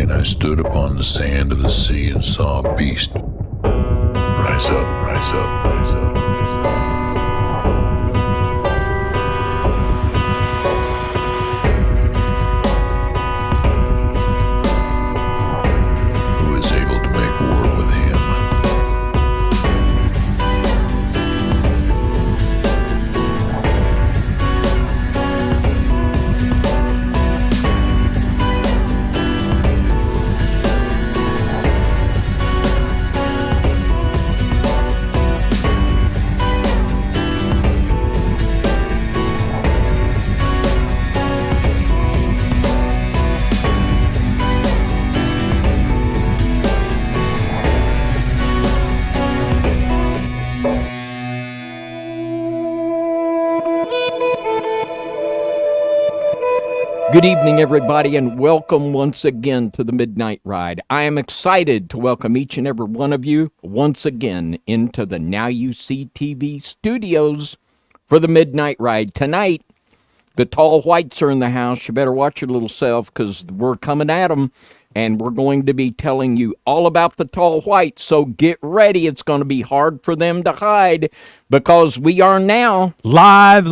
And I stood upon the sand of the sea and saw a beast rise up, rise up, rise up, rise up. Who is able to make war with him? Good evening, everybody, and welcome once again to the Midnight Ride. I am excited to welcome each and every one of you once again into the NYSTV studios for the Midnight Ride. Tonight, the tall whites are in the house. You better watch your little self because we're coming at them, and we're going to be telling you all about the tall whites. So get ready. It's going to be hard for them to hide because we are now live.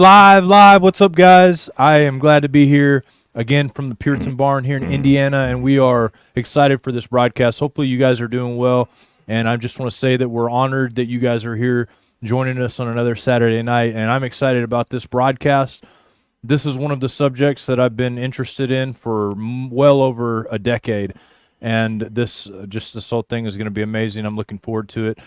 What's up, guys? I am glad to be here again from the Puritan Barn here in Indiana, and we are excited for this broadcast. Hopefully you guys are doing well, and I just want to say that we're honored that you guys are here joining us on another Saturday night, and I'm excited about this broadcast. This is one of the subjects that I've been interested in for well over a decade, and this whole thing is going to be amazing. I'm looking forward to it.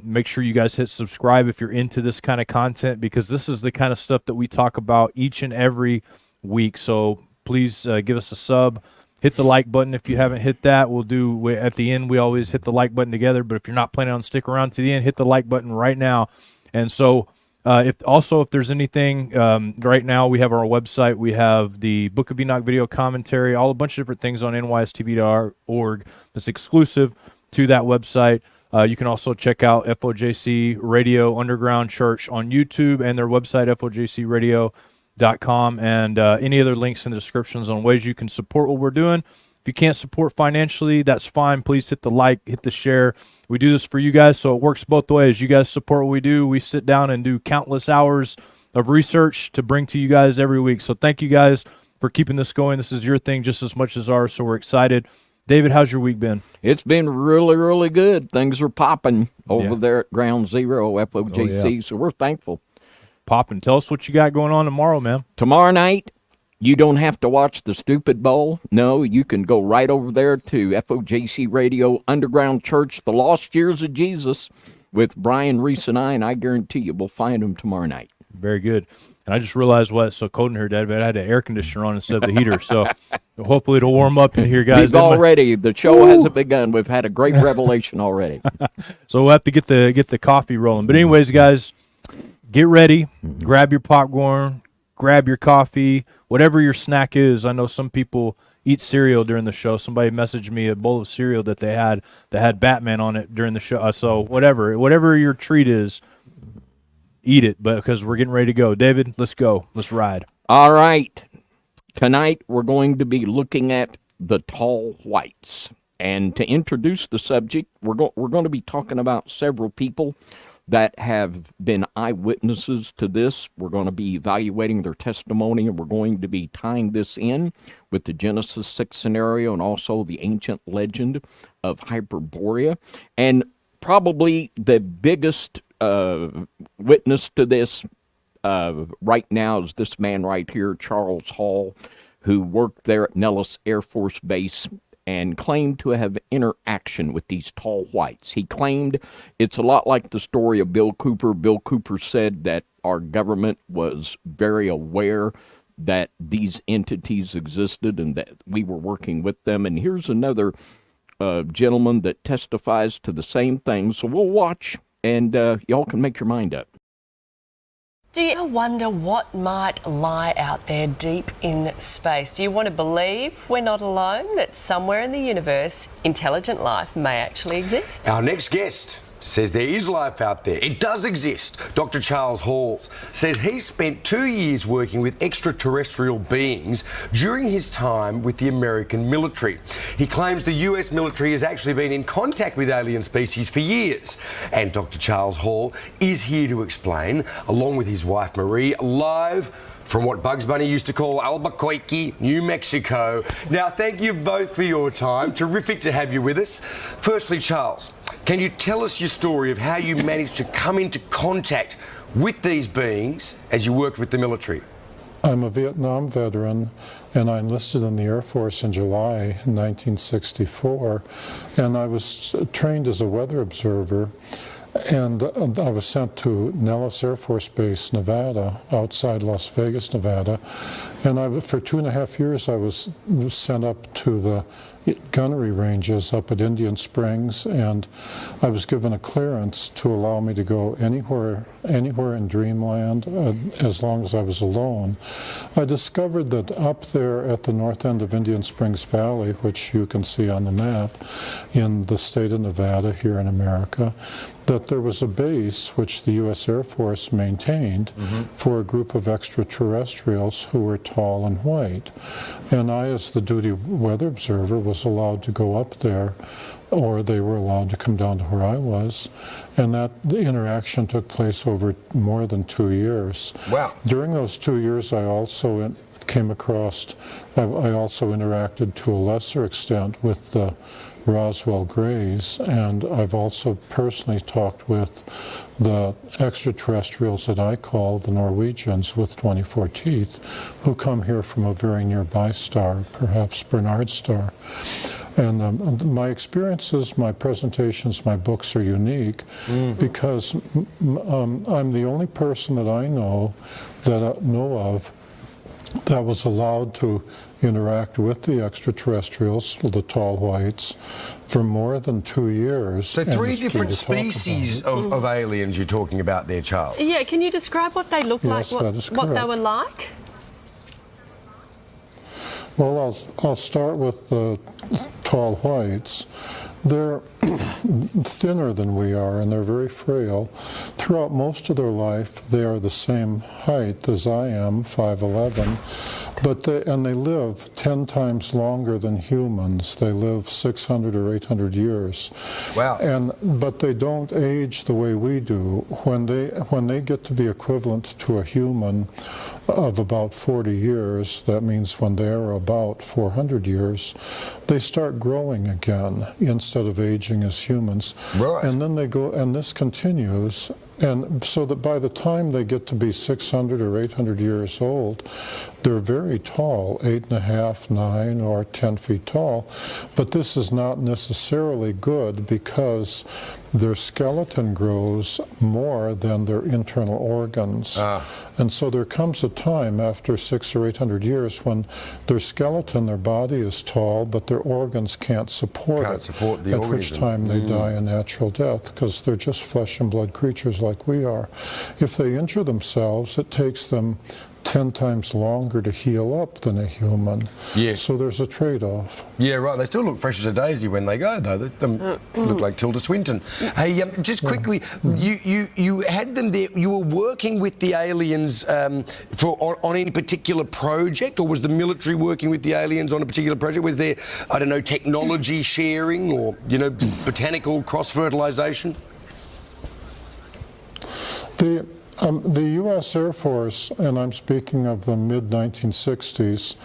Make sure you guys hit subscribe if you're into this kind of content, because this is the kind of stuff that we talk about each and every week. So please give us a sub. Hit the like button if you haven't hit that. At the end, we always hit the like button together, but if you're not planning on sticking around to the end, hit the like button right now. And so if there's anything right now, we have our website. We have the Book of Enoch video commentary, a bunch of different things on NYSTV.org that's exclusive to that website. You can also check out FOJC Radio Underground Church on YouTube and their website, FOJCradio.com, and any other links in the descriptions on ways you can support what we're doing. If you can't support financially, that's fine. Please hit the like, hit the share. We do this for you guys, so it works both ways. You guys support what we do. We sit down and do countless hours of research to bring to you guys every week. So thank you guys for keeping this going. This is your thing just as much as ours, so we're excited. David, how's your week been? It's been really, really good. Things are popping over there at Ground Zero, FOJC, so we're thankful. Popping. Tell us what you got going on tomorrow, man. Tomorrow night, you don't have to watch the stupid bowl. No, you can go right over there to FOJC Radio Underground Church, The Lost Years of Jesus, with Brian Reese and I guarantee you we'll find him tomorrow night. Very good. And I just realized why it's so cold in here, Dad, but I had the air conditioner on instead of the heater, so hopefully it'll warm up in here, guys. The show hasn't begun. We've had a great revelation already. So we'll have to get the coffee rolling. But anyways, guys, get ready. Grab your popcorn, grab your coffee, whatever your snack is. I know some people eat cereal during the show. Somebody messaged me a bowl of cereal that had Batman on it during the show. So whatever your treat is, eat it, but because we're getting ready to go. David, let's go. Let's ride. All right. Tonight we're going to be looking at the tall whites. And to introduce the subject, we're going to be talking about several people that have been eyewitnesses to this. We're going to be evaluating their testimony, and we're going to be tying this in with the Genesis 6 scenario and also the ancient legend of Hyperborea. And probably the biggest witness to this right now is this man right here, Charles Hall, who worked there at Nellis Air Force Base and claimed to have interaction with these tall whites. He claimed it's a lot like the story of Bill Cooper. Bill Cooper said that our government was very aware that these entities existed and that we were working with them. And here's another gentleman that testifies to the same thing. So we'll watch, and y'all can make your mind up. Do you wonder what might lie out there deep in space? Do you want to believe we're not alone, that somewhere in the universe, intelligent life may actually exist? Our next guest says there is life out there. It does exist. Dr. Charles Halls says he spent 2 years working with extraterrestrial beings during his time with the American military. He claims the US military has actually been in contact with alien species for years. And Dr. Charles Hall is here to explain, along with his wife Marie, live from what Bugs Bunny used to call Albuquerque, New Mexico. Now, thank you both for your time. Terrific to have you with us. Firstly, Charles, can you tell us your story of how you managed to come into contact with these beings as you worked with the military? I'm a Vietnam veteran, and I enlisted in the Air Force in July 1964, and I was trained as a weather observer. And I was sent to Nellis Air Force Base, Nevada, outside Las Vegas, Nevada. And for 2.5 years, I was sent up to the gunnery ranges up at Indian Springs, and I was given a clearance to allow me to go anywhere in Dreamland as long as I was alone. I discovered that up there at the north end of Indian Springs Valley, which you can see on the map in the state of Nevada here in America, that there was a base which the U.S. Air Force maintained for a group of extraterrestrials who were tall and white. And I, as the duty weather observer, was allowed to go up there, or they were allowed to come down to where I was. And the interaction took place over more than 2 years. Wow. During those 2 years, I also came across, I also interacted to a lesser extent with the Roswell Greys, and I've also personally talked with the extraterrestrials that I call the Norwegians with 24 teeth, who come here from a very nearby star, perhaps Bernard star. And my experiences, my presentations, my books are unique because I'm the only person that I know of that was allowed to interact with the extraterrestrials, the tall whites, for more than 2 years. So 3 different species of aliens you're talking about there, Charles? Yeah, can you describe what they look like, that is what they correct. were like? Well, I'll start with the tall whites. They're thinner than we are, and they're very frail. Throughout most of their life, they are the same height as I am, 5'11", but they live 10 times longer than humans. They live 600 or 800 years. Wow. But they don't age the way we do. When they get to be equivalent to a human of about 40 years, that means when they're about 400 years, they start growing again instead of aging as humans. Right. And then they go, and this continues, and so that by the time they get to be 600 or 800 years old, they're very tall, 8.5, 9, or 10 feet tall. But this is not necessarily good because their skeleton grows more than their internal organs. And so there comes a time after 600 or 800 years when their skeleton, their body is tall, but their organs can't support it. At which time they die a natural death because they're just flesh and blood creatures like we are. If they injure themselves, it takes them 10 times longer to heal up than a human. Yeah. So there's a trade-off. Yeah, right. They still look fresh as a daisy when they go, though. They look like Tilda Swinton. Hey, just quickly, you had them there. You were working with the aliens on any particular project, or was the military working with the aliens on a particular project? Was there, I don't know, technology sharing or, botanical cross-fertilization? The U.S. Air Force, and I'm speaking of the mid-1960s,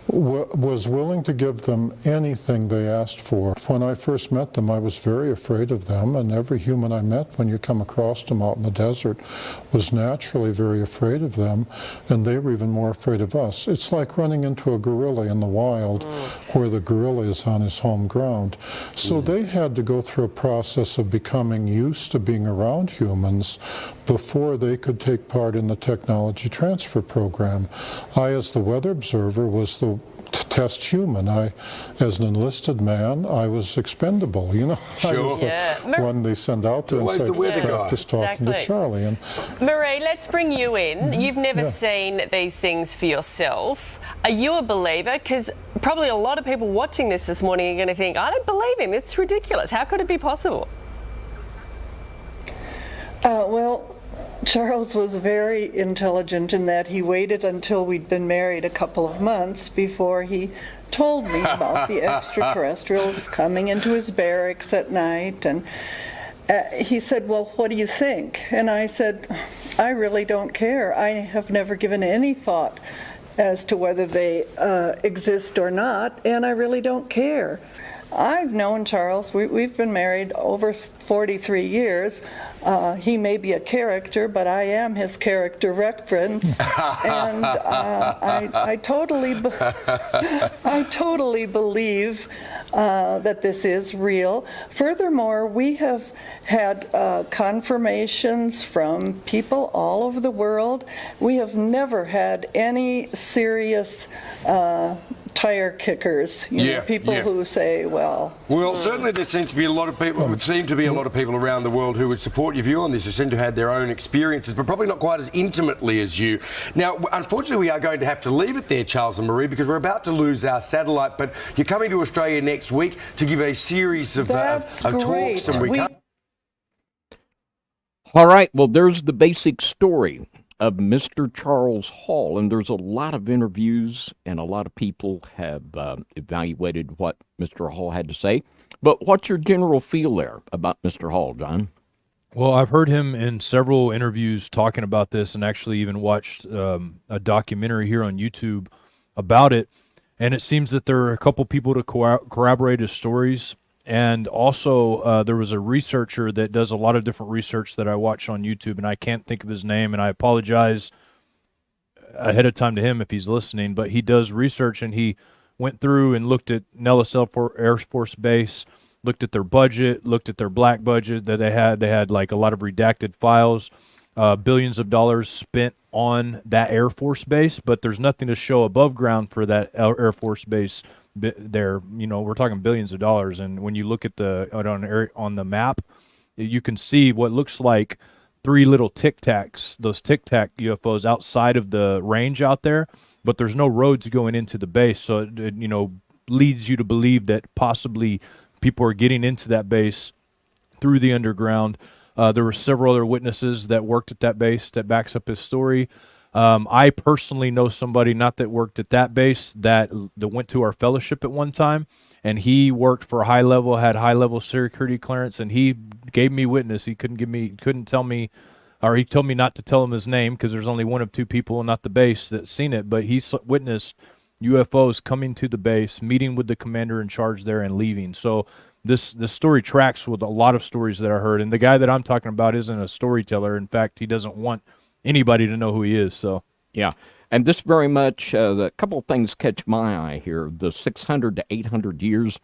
was willing to give them anything they asked for. When I first met them, I was very afraid of them, and every human I met when you come across them out in the desert was naturally very afraid of them, and they were even more afraid of us. It's like running into a gorilla in the wild where the gorilla is on his home ground. So they had to go through a process of becoming used to being around humans before they could take part in the technology transfer program. I, as the weather observer, was the test human. As an enlisted man, I was expendable. I was the one they send out there and say, practice talking to Charlie. And Marie, let's bring you in. You've never seen these things for yourself. Are you a believer? Because probably a lot of people watching this morning are going to think, I don't believe him. It's ridiculous. How could it be possible? Well, Charles was very intelligent in that he waited until we'd been married a couple of months before he told me about the extraterrestrials coming into his barracks at night. And he said, well, what do you think? And I said, I really don't care. I have never given any thought as to whether they exist or not, and I really don't care. I've known Charles. We've been married over 43 years. He may be a character, but I am his character reference, and I totally believe that this is real. Furthermore, we have had confirmations from people all over the world. We have never had any serious tire kickers, people who say, well, certainly there seems to be a lot of people. Would seem to be a lot of people around the world who would support your view on this, who seem to have had their own experiences, but probably not quite as intimately as you. Now, unfortunately, we are going to have to leave it there, Charles and Marie, because we're about to lose our satellite. But you're coming to Australia next week to give a series of talks, and we can't. All right. Well, there's the basic story of Mr. Charles Hall, and there's a lot of interviews and a lot of people have evaluated what Mr. Hall had to say. But what's your general feel there about Mr. Hall, John? Well, I've heard him in several interviews talking about this, and actually even watched a documentary here on YouTube about it. And it seems that there are a couple people to corroborate his stories. And also, there was a researcher that does a lot of different research that I watch on YouTube, and I can't think of his name, and I apologize ahead of time to him if he's listening, but he does research, and he went through and looked at Nellis Air Force Base, looked at their budget, looked at their black budget that they had. They had like a lot of redacted files, billions of dollars spent on that Air Force Base, but there's nothing to show above ground for that Air Force Base there. We're talking billions of dollars, and when you look at on the map, you can see what looks like three little Tic Tacs, those Tic Tac UFOs outside of the range out there, but there's no roads going into the base, so it leads you to believe that possibly people are getting into that base through the underground. There were several other witnesses that worked at that base that backs up his story. I personally know somebody, not that worked at that base, that went to our fellowship at one time, and he worked for had high-level security clearance, and he gave me witness. He couldn't tell me, or he told me not to tell him his name because there's only one of two people, not the base, that's seen it, but he witnessed UFOs coming to the base, meeting with the commander in charge there, and leaving. So this story tracks with a lot of stories that I heard, and the guy that I'm talking about isn't a storyteller. In fact, he doesn't want anybody to know who he is. So yeah, and this very much, the couple of things catch my eye here. The 600 to 800 years,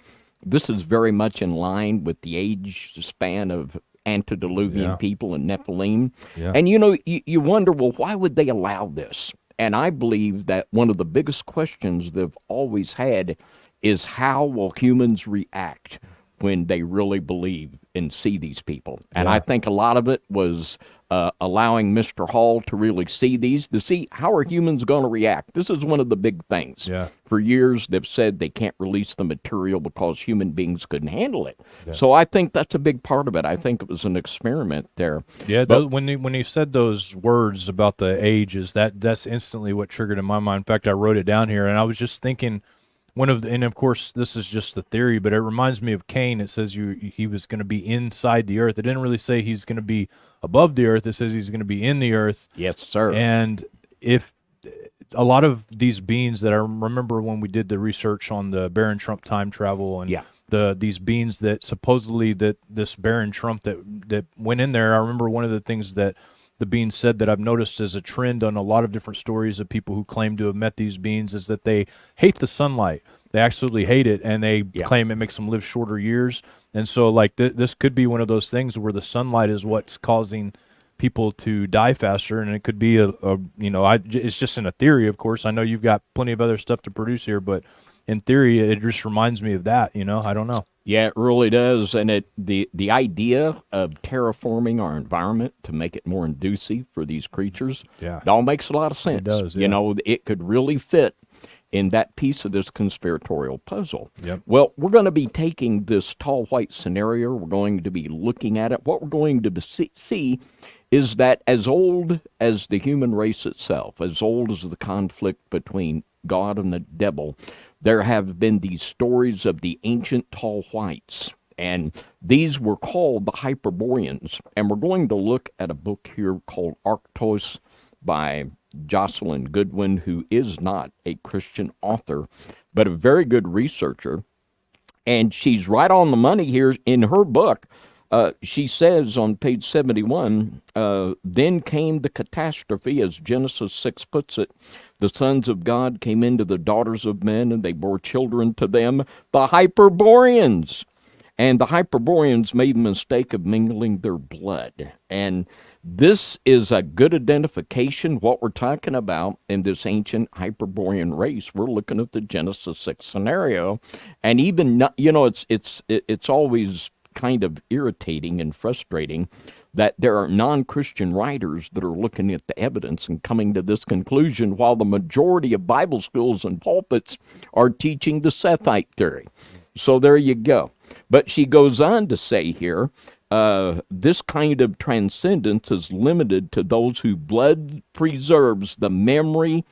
this is very much in line with the age span of antediluvian people and Nephilim. Yeah. And you wonder, well, why would they allow this? And I believe that one of the biggest questions they've always had is how will humans react when they really believe and see these people. And I think a lot of it was allowing Mr. Hall to really see these, to see how are humans going to react. This is one of the big things. Yeah. For years, they've said they can't release the material because human beings couldn't handle it. Yeah. So I think that's a big part of it. I think it was an experiment there. Yeah, but when he said those words about the ages, that's instantly what triggered in my mind. In fact, I wrote it down here, and I was just thinking, and of course, this is just the theory, but it reminds me of Cain. It says he was going to be inside the earth. It didn't really say he's going to be above the earth. It says he's going to be in the earth. Yes, sir. And if a lot of these beings that I remember when we did the research on the Baron Trump time travel and these beings that supposedly that this Baron Trump that went in there, I remember one of the things that the beings said that I've noticed as a trend on a lot of different stories of people who claim to have met these beings is that they hate the sunlight. They absolutely hate it, and they claim it makes them live shorter years. And so, like, this could be one of those things where the sunlight is what's causing people to die faster, and it could be it's just in a theory, of course. I know you've got plenty of other stuff to produce here, but in theory, it just reminds me of that, I don't know. Yeah, it really does. And the idea of terraforming our environment to make it more conducive for these creatures, it all makes a lot of sense. It does, yeah. It could really fit in that piece of this conspiratorial puzzle. Yep. Well, we're going to be taking this tall white scenario. We're going to be looking at it. What we're going to see is that as old as the human race itself, as old as the conflict between God and the devil, there have been these stories of the ancient tall whites, and these were called the Hyperboreans. And we're going to look at a book here called Arctos by Jocelyn Goodwin, who is not a Christian author, but a very good researcher. And she's right on the money here in her book. She says on page 71, then came the catastrophe, as Genesis 6 puts it. The sons of God came into the daughters of men, and they bore children to them, the Hyperboreans. And the Hyperboreans made the mistake of mingling their blood. And this is a good identification, what we're talking about in this ancient Hyperborean race. We're looking at the Genesis 6 scenario. And even, it's always kind of irritating and frustrating that there are non-Christian writers that are looking at the evidence and coming to this conclusion, while the majority of Bible schools and pulpits are teaching the Sethite theory. So there you go. But she goes on to say here, this kind of transcendence is limited to those whose blood preserves the memory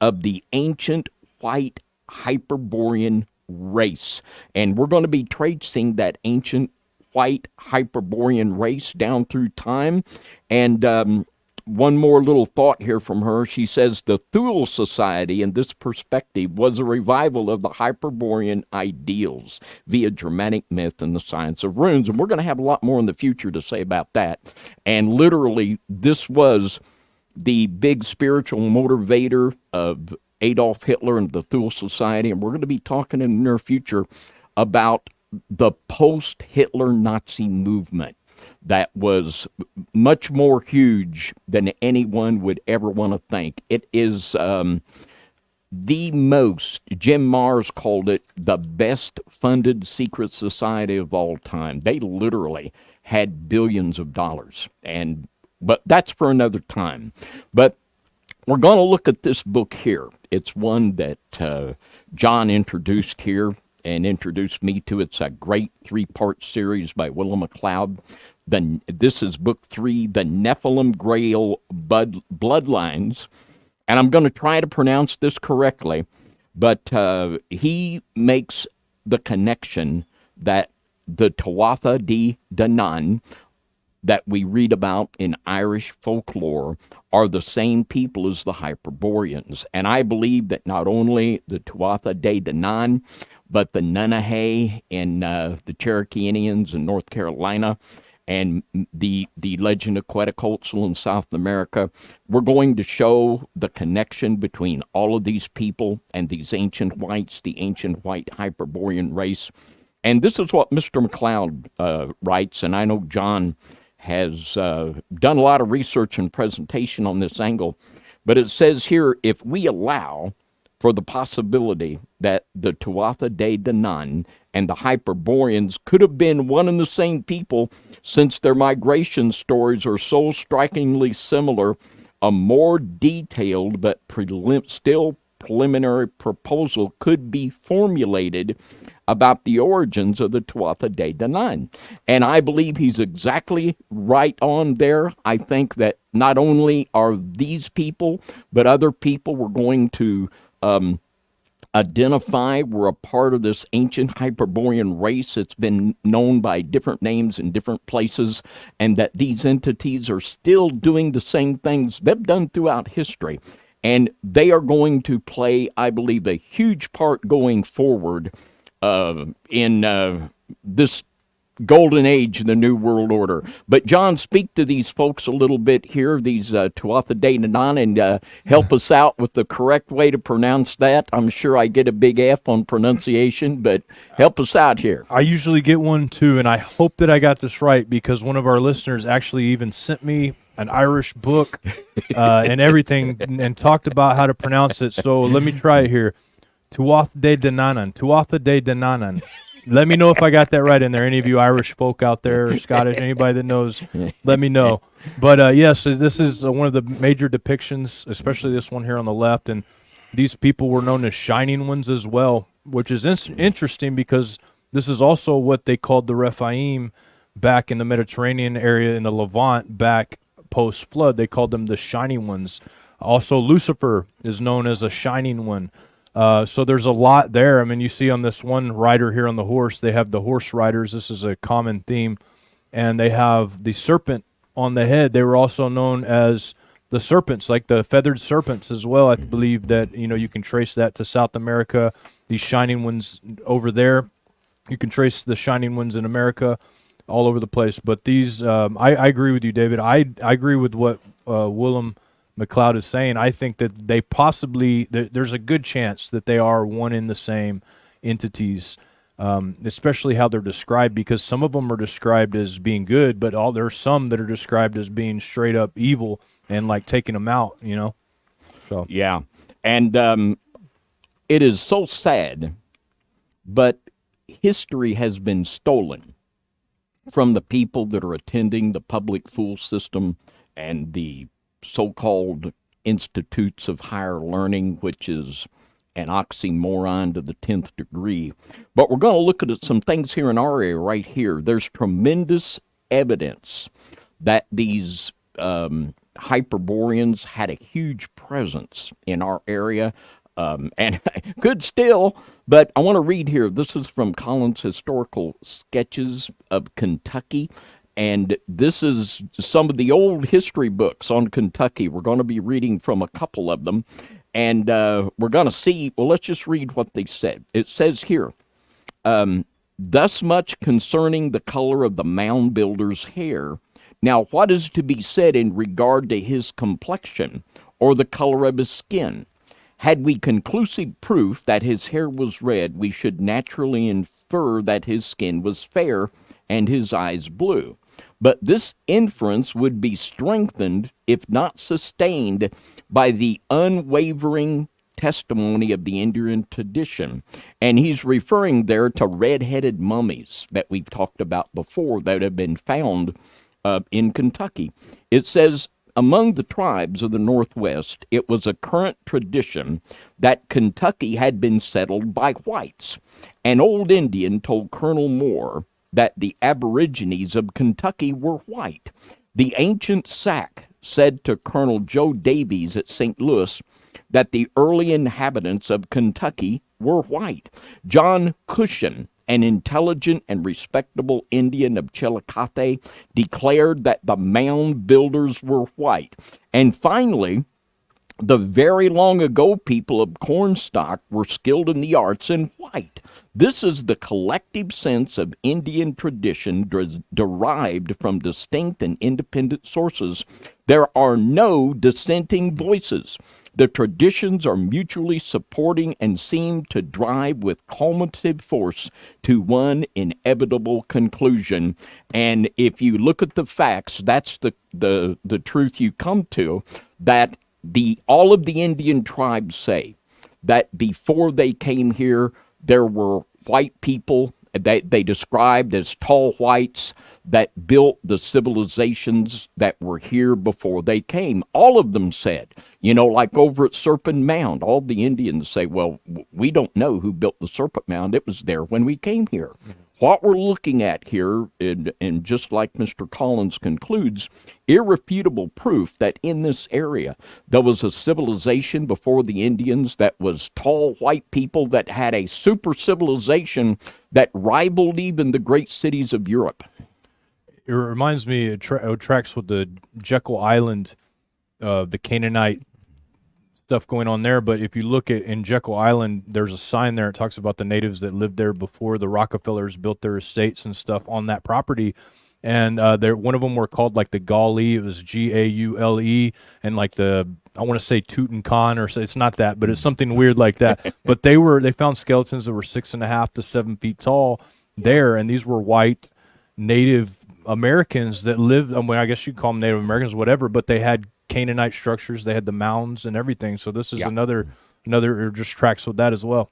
of the ancient white Hyperborean race. And we're going to be tracing that ancient white Hyperborean race down through time. And one more little thought here from her. She says the Thule Society, in this perspective, was a revival of the Hyperborean ideals via Germanic myth and the science of runes. And we're going to have a lot more in the future to say about that. And literally, this was the big spiritual motivator of Adolf Hitler and the Thule Society. And we're going to be talking in the near future about the post-Hitler Nazi movement that was much more huge than anyone would ever want to think. It is the most, Jim Mars called it, the best funded secret society of all time. They literally had billions of dollars. But that's for another time. But we're going to look at this book here. It's one that John introduced here and introduced me to. It's a great 3-part series by Willa McLeod. This is book 3, The Nephilim Grail Bloodlines. And I'm going to try to pronounce this correctly, but he makes the connection that the Tuatha De Danann that we read about in Irish folklore are the same people as the Hyperboreans. And I believe that not only the Tuatha De Danann, but the Nanahe and the Cherokee Indians in North Carolina, and the legend of Quetzalcoatl in South America, we're going to show the connection between all of these people and these ancient whites, the ancient white Hyperborean race. And this is what Mr. McLeod writes, and I know John has done a lot of research and presentation on this angle, but it says here, if we allow for the possibility that the Tuatha De Danann and the Hyperboreans could have been one and the same people, since their migration stories are so strikingly similar, a more detailed but still preliminary proposal could be formulated about the origins of the Tuatha De Danann. And I believe he's exactly right on there. I think that not only are these people, but other people we're going to identify were a part of this ancient Hyperborean race. It's been known by different names in different places, and that these entities are still doing the same things they've done throughout history. And they are going to play, I believe, a huge part going forward in this golden age in the New World Order. But John, speak to these folks a little bit here, these Tuatha De Danann, and help us out with the correct way to pronounce that. I'm sure I get a big F on pronunciation, but help us out here. I usually get one too, and I hope that I got this right, because one of our listeners actually even sent me an Irish book and everything and talked about how to pronounce it. So let me try it here. Tuatha De Danann. Tuatha De Danann. Let me know if I got that right in there. Any of you Irish folk out there, or Scottish, anybody that knows, let me know. But yes, this is one of the major depictions, especially this one here on the left. And these people were known as shining ones as well, which is interesting because this is also what they called the Rephaim back in the Mediterranean area in the Levant back post-flood. They called them the shining ones. Also, Lucifer is known as a shining one. So there's a lot there. I mean, you see on this one rider here on the horse, they have the horse riders. This is a common theme. And they have the serpent on the head. They were also known as the serpents, like the feathered serpents as well. I believe that, you can trace that to South America. These shining ones over there, you can trace the shining ones in America all over the place. But these, I agree with you, David. I agree with what Willem McLeod is saying. I think that they possibly, there's a good chance that they are one in the same entities, especially how they're described, because some of them are described as being good, but there's some that are described as being straight up evil and like taking them out, So Yeah, and it is so sad, but history has been stolen from the people that are attending the public school system and the so-called institutes of higher learning, which is an oxymoron to the 10th degree. But we're going to look at some things here in our area right here. There's tremendous evidence that these Hyperboreans had a huge presence in our area, and could still, but I want to read here. This is from Collins' Historical Sketches of Kentucky, and this is some of the old history books on Kentucky. We're going to be reading from a couple of them, and we're going to see, well, let's just read what they said. It says here, thus much concerning the color of the mound builder's hair. Now, what is to be said in regard to his complexion or the color of his skin? Had we conclusive proof that his hair was red, we should naturally infer that his skin was fair and his eyes blue. But this inference would be strengthened, if not sustained, by the unwavering testimony of the Indian tradition. And he's referring there to red-headed mummies that we've talked about before that have been found in Kentucky. It says, among the tribes of the Northwest, it was a current tradition that Kentucky had been settled by whites. An old Indian told Colonel Moore that the aborigines of Kentucky were white. The ancient Sac said to Colonel Joe Davies at St. Louis that the early inhabitants of Kentucky were white. John Cushion, an intelligent and respectable Indian of Chillicothe, declared that the mound builders were white. And finally, the very long ago people of Cornstalk were skilled in the arts and white. This is the collective sense of Indian tradition derived from distinct and independent sources. There are no dissenting voices. The traditions are mutually supporting and seem to drive with culminative force to one inevitable conclusion. And if you look at the facts, that's the truth you come to, that all of the Indian tribes say that before they came here, there were white people that they described as tall whites that built the civilizations that were here before they came. All of them said, like over at Serpent Mound, all the Indians say, well, we don't know who built the Serpent Mound. It was there when we came here. Mm-hmm. What we're looking at here, and just like Mr. Collins concludes, irrefutable proof that in this area there was a civilization before the Indians that was tall white people that had a super civilization that rivaled even the great cities of Europe. It reminds me, it tracks with the Jekyll Island, the Canaanite stuff going on there. But if you look in Jekyll Island, there's a sign there. It talks about the natives that lived there before the Rockefellers built their estates and stuff on that property. And one of them were called like the Gaule. It was Gaule, and like I want to say Tutankhamun, or it's not that, but it's something weird like that. But they found skeletons that were 6.5 to 7 feet tall there, and these were white Native Americans that lived. I guess you'd call them Native Americans, whatever. But they had Canaanite structures. They had the mounds and everything. So this is another just tracks with that as well.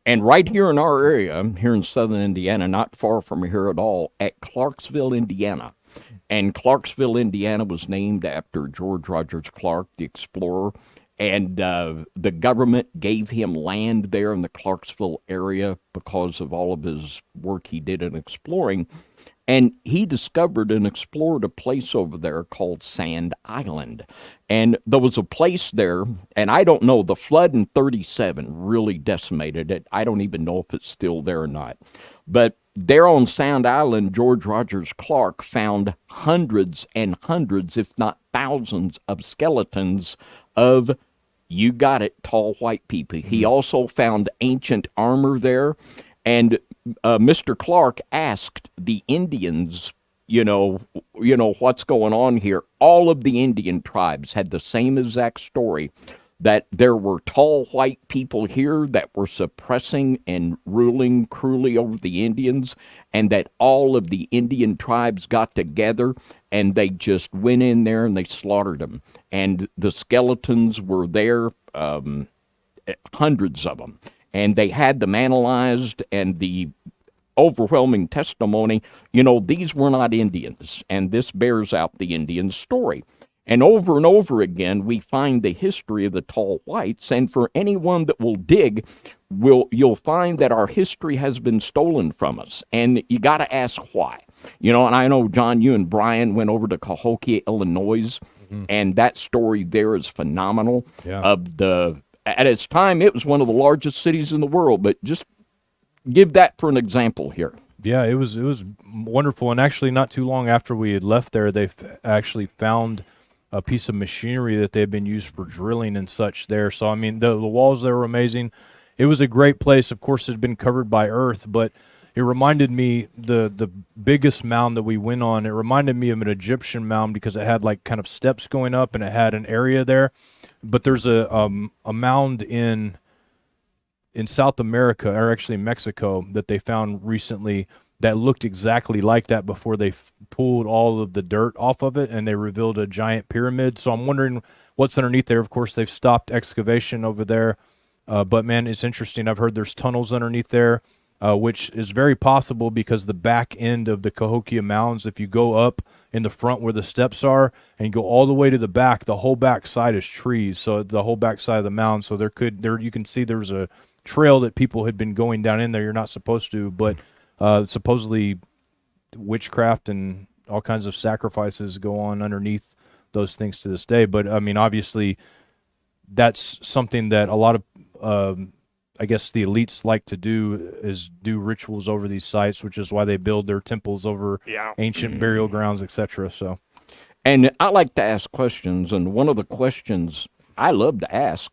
And right here in our area, here in southern Indiana, not far from here at all, at Clarksville, Indiana. And Clarksville, Indiana was named after George Rogers Clark, the explorer. And the government gave him land there in the Clarksville area because of all of his work he did in exploring. And he discovered and explored a place over there called Sand Island. And there was a place there, and I don't know, the flood in 37 really decimated it. I don't even know if it's still there or not. But there on Sand Island, George Rogers Clark found hundreds and hundreds, if not thousands, of skeletons of, you got it, tall white people. He also found ancient armor there. And Mr. Clark asked the Indians, you know, what's going on here. All of the Indian tribes had the same exact story, that there were tall white people here that were suppressing and ruling cruelly over the Indians, and that all of the Indian tribes got together and they just went in there and they slaughtered them. And the skeletons were there, hundreds of them. And they had them analyzed, and the overwhelming testimony, these were not Indians, and this bears out the Indian story. And over again, we find the history of the tall whites, and for anyone that will dig, you'll find that our history has been stolen from us, and you got to ask why. And I know, John, you and Brian went over to Cahokia, Illinois, and that story there is phenomenal. Yeah. At its time, it was one of the largest cities in the world, but just give that for an example here. Yeah, it was wonderful. And actually, not too long after we had left there, they actually found a piece of machinery that they had been used for drilling and such there. So, I mean, the walls there were amazing. It was a great place. Of course, it had been covered by earth, but it reminded me, the biggest mound that we went on, it reminded me of an Egyptian mound because it had like kind of steps going up and it had an area there. But there's a mound in South America, or actually Mexico, that they found recently that looked exactly like that before they pulled all of the dirt off of it, and they revealed a giant pyramid. So I'm wondering what's underneath there. Of course, they've stopped excavation over there, but man, it's interesting. I've heard there's tunnels underneath there, which is very possible because the back end of the Cahokia Mounds, if you go up in the front where the steps are and you go all the way to the back, the whole back side is trees. So the whole back side of the mound. So you can see there's a trail that people had been going down in there. You're not supposed to, but supposedly witchcraft and all kinds of sacrifices go on underneath those things to this day. But I mean, obviously that's something that a lot of, I guess the elites like to do, is do rituals over these sites, which is why they build their temples over ancient burial grounds, etc. So, and I like to ask questions, and one of the questions I love to ask,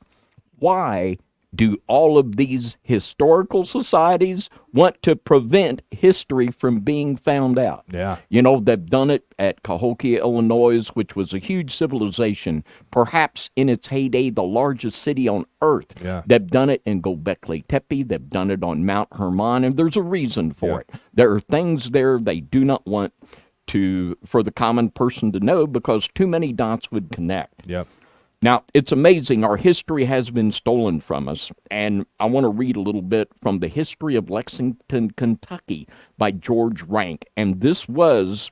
why do all of these historical societies want to prevent history from being found out? Yeah. They've done it at Cahokia, Illinois, which was a huge civilization, perhaps in its heyday the largest city on earth. Yeah. They've done it in Göbekli Tepe. They've done it on Mount Hermon, and there's a reason for it. There are things there they do not want for the common person to know, because too many dots would connect. Yep. Now, it's amazing. Our history has been stolen from us, and I want to read a little bit from The History of Lexington, Kentucky by George Rank. And it was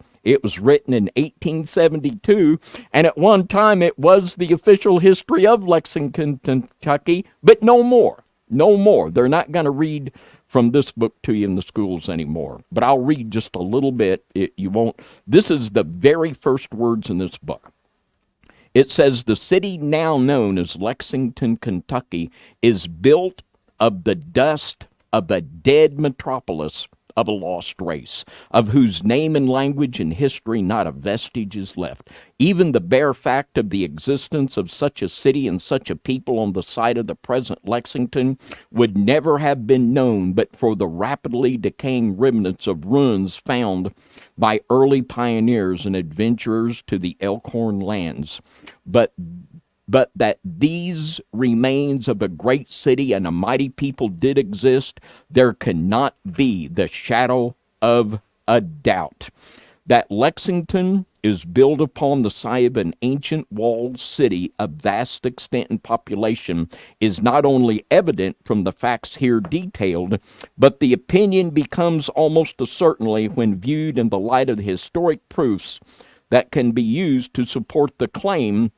written in 1872, and at one time it was the official history of Lexington, Kentucky, but no more. No more. They're not going to read from this book to you in the schools anymore. But I'll read just a little bit. You won't. This is the very first words in this book. It says, the city now known as Lexington, Kentucky, is built of the dust of a dead metropolis of a lost race, of whose name and language and history not a vestige is left. Even the bare fact of the existence of such a city and such a people on the site of the present Lexington would never have been known but for the rapidly decaying remnants of ruins found by early pioneers and adventurers to the Elkhorn lands. But that these remains of a great city and a mighty people did exist, there cannot be the shadow of a doubt. That Lexington is built upon the site of an ancient walled city of vast extent and population is not only evident from the facts here detailed, but the opinion becomes almost a certainty when viewed in the light of the historic proofs that can be used to support the claim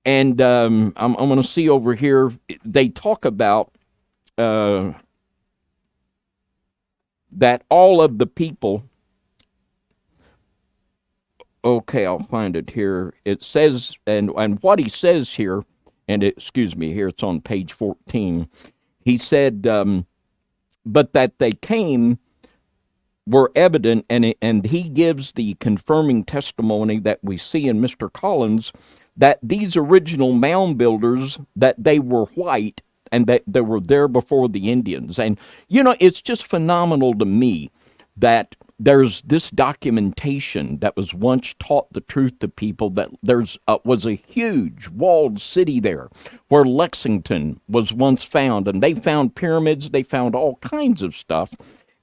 And I'm going to see over here, they talk about that all of the people, okay, I'll find it here. It says, and what he says here, and excuse me, here it's on page 14. He said, but that they came were evident, and he gives the confirming testimony that we see in Mr. Collins, that these original mound builders, that they were white and that they were there before the Indians. And, you know, it's just phenomenal to me that there's this documentation that was once taught the truth to people, that there's was a huge walled city there where Lexington was once found, and they found pyramids, they found all kinds of stuff.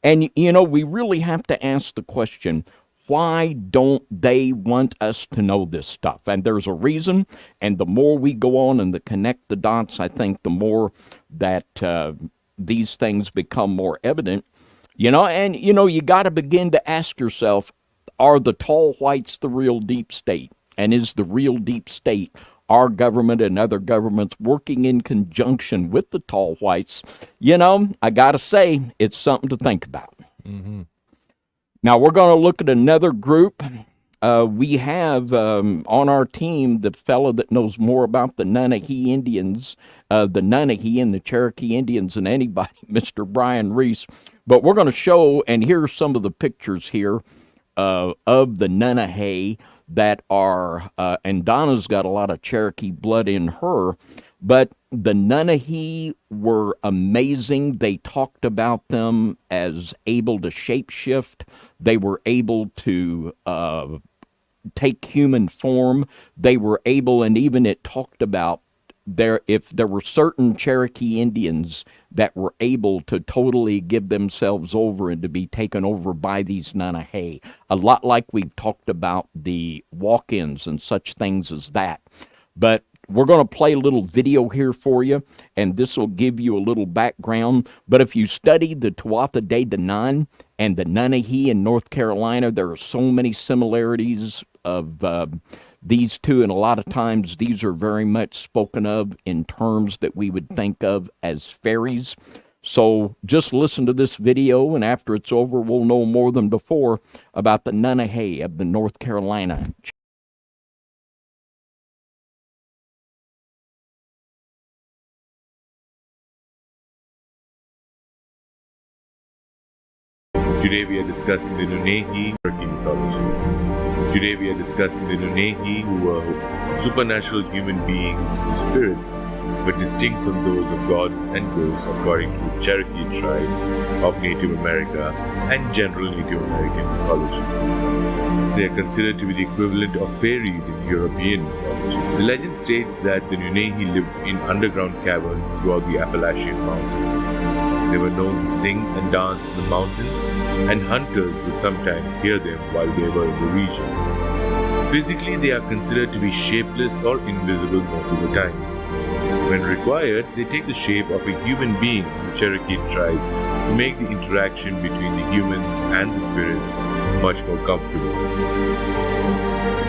And, you know, we really have to ask the question, why don't they want us to know this stuff? And there's a reason, and the more we go on and connect the dots, I think the more that these things become more evident. You know, and, you know, you got to begin to ask yourself, are the tall whites the real deep state? And is the real deep state our government and other governments working in conjunction with the tall whites? You know, I got to say, it's something to think about. Mm-hmm. Now, we're going to look at another group. We have on our team the fellow that knows more about the Nunahee Indians, the Nunahee and the Cherokee Indians than anybody, Mr. Brian Reese. But we're going to show, and here's some of the pictures here of the Nunahee that are, and Donna's got a lot of Cherokee blood in her, but the Nunahee were amazing. They talked about them as able to shapeshift. They were able to take human form. They were able, and even it talked about if there were certain Cherokee Indians that were able to totally give themselves over and to be taken over by these Nunahee, a lot like we've talked about the walk-ins and such things as that. But we're going to play a little video here for you, and this will give you a little background. But if you study the Tuatha De Danann and the Nunahee in North Carolina, there are so many similarities of these two, and a lot of times these are very much spoken of in terms that we would think of as fairies. So just listen to this video, and after it's over, we'll know more than before about the Nunahee of the North Carolina. Today we are discussing the Nunahee Cherokee mythology. Today we are discussing the Nunahee, who were supernatural human beings whose spirits were distinct from those of gods and ghosts according to the Cherokee tribe of Native America and general Native American mythology. They are considered to be the equivalent of fairies in European mythology. The legend states that the Nunahee lived in underground caverns throughout the Appalachian Mountains. They were known to sing and dance in the mountains, and hunters would sometimes hear them while they were in the region. Physically, they are considered to be shapeless or invisible most of the times. When required, they take the shape of a human being in the Cherokee tribe to make the interaction between the humans and the spirits much more comfortable.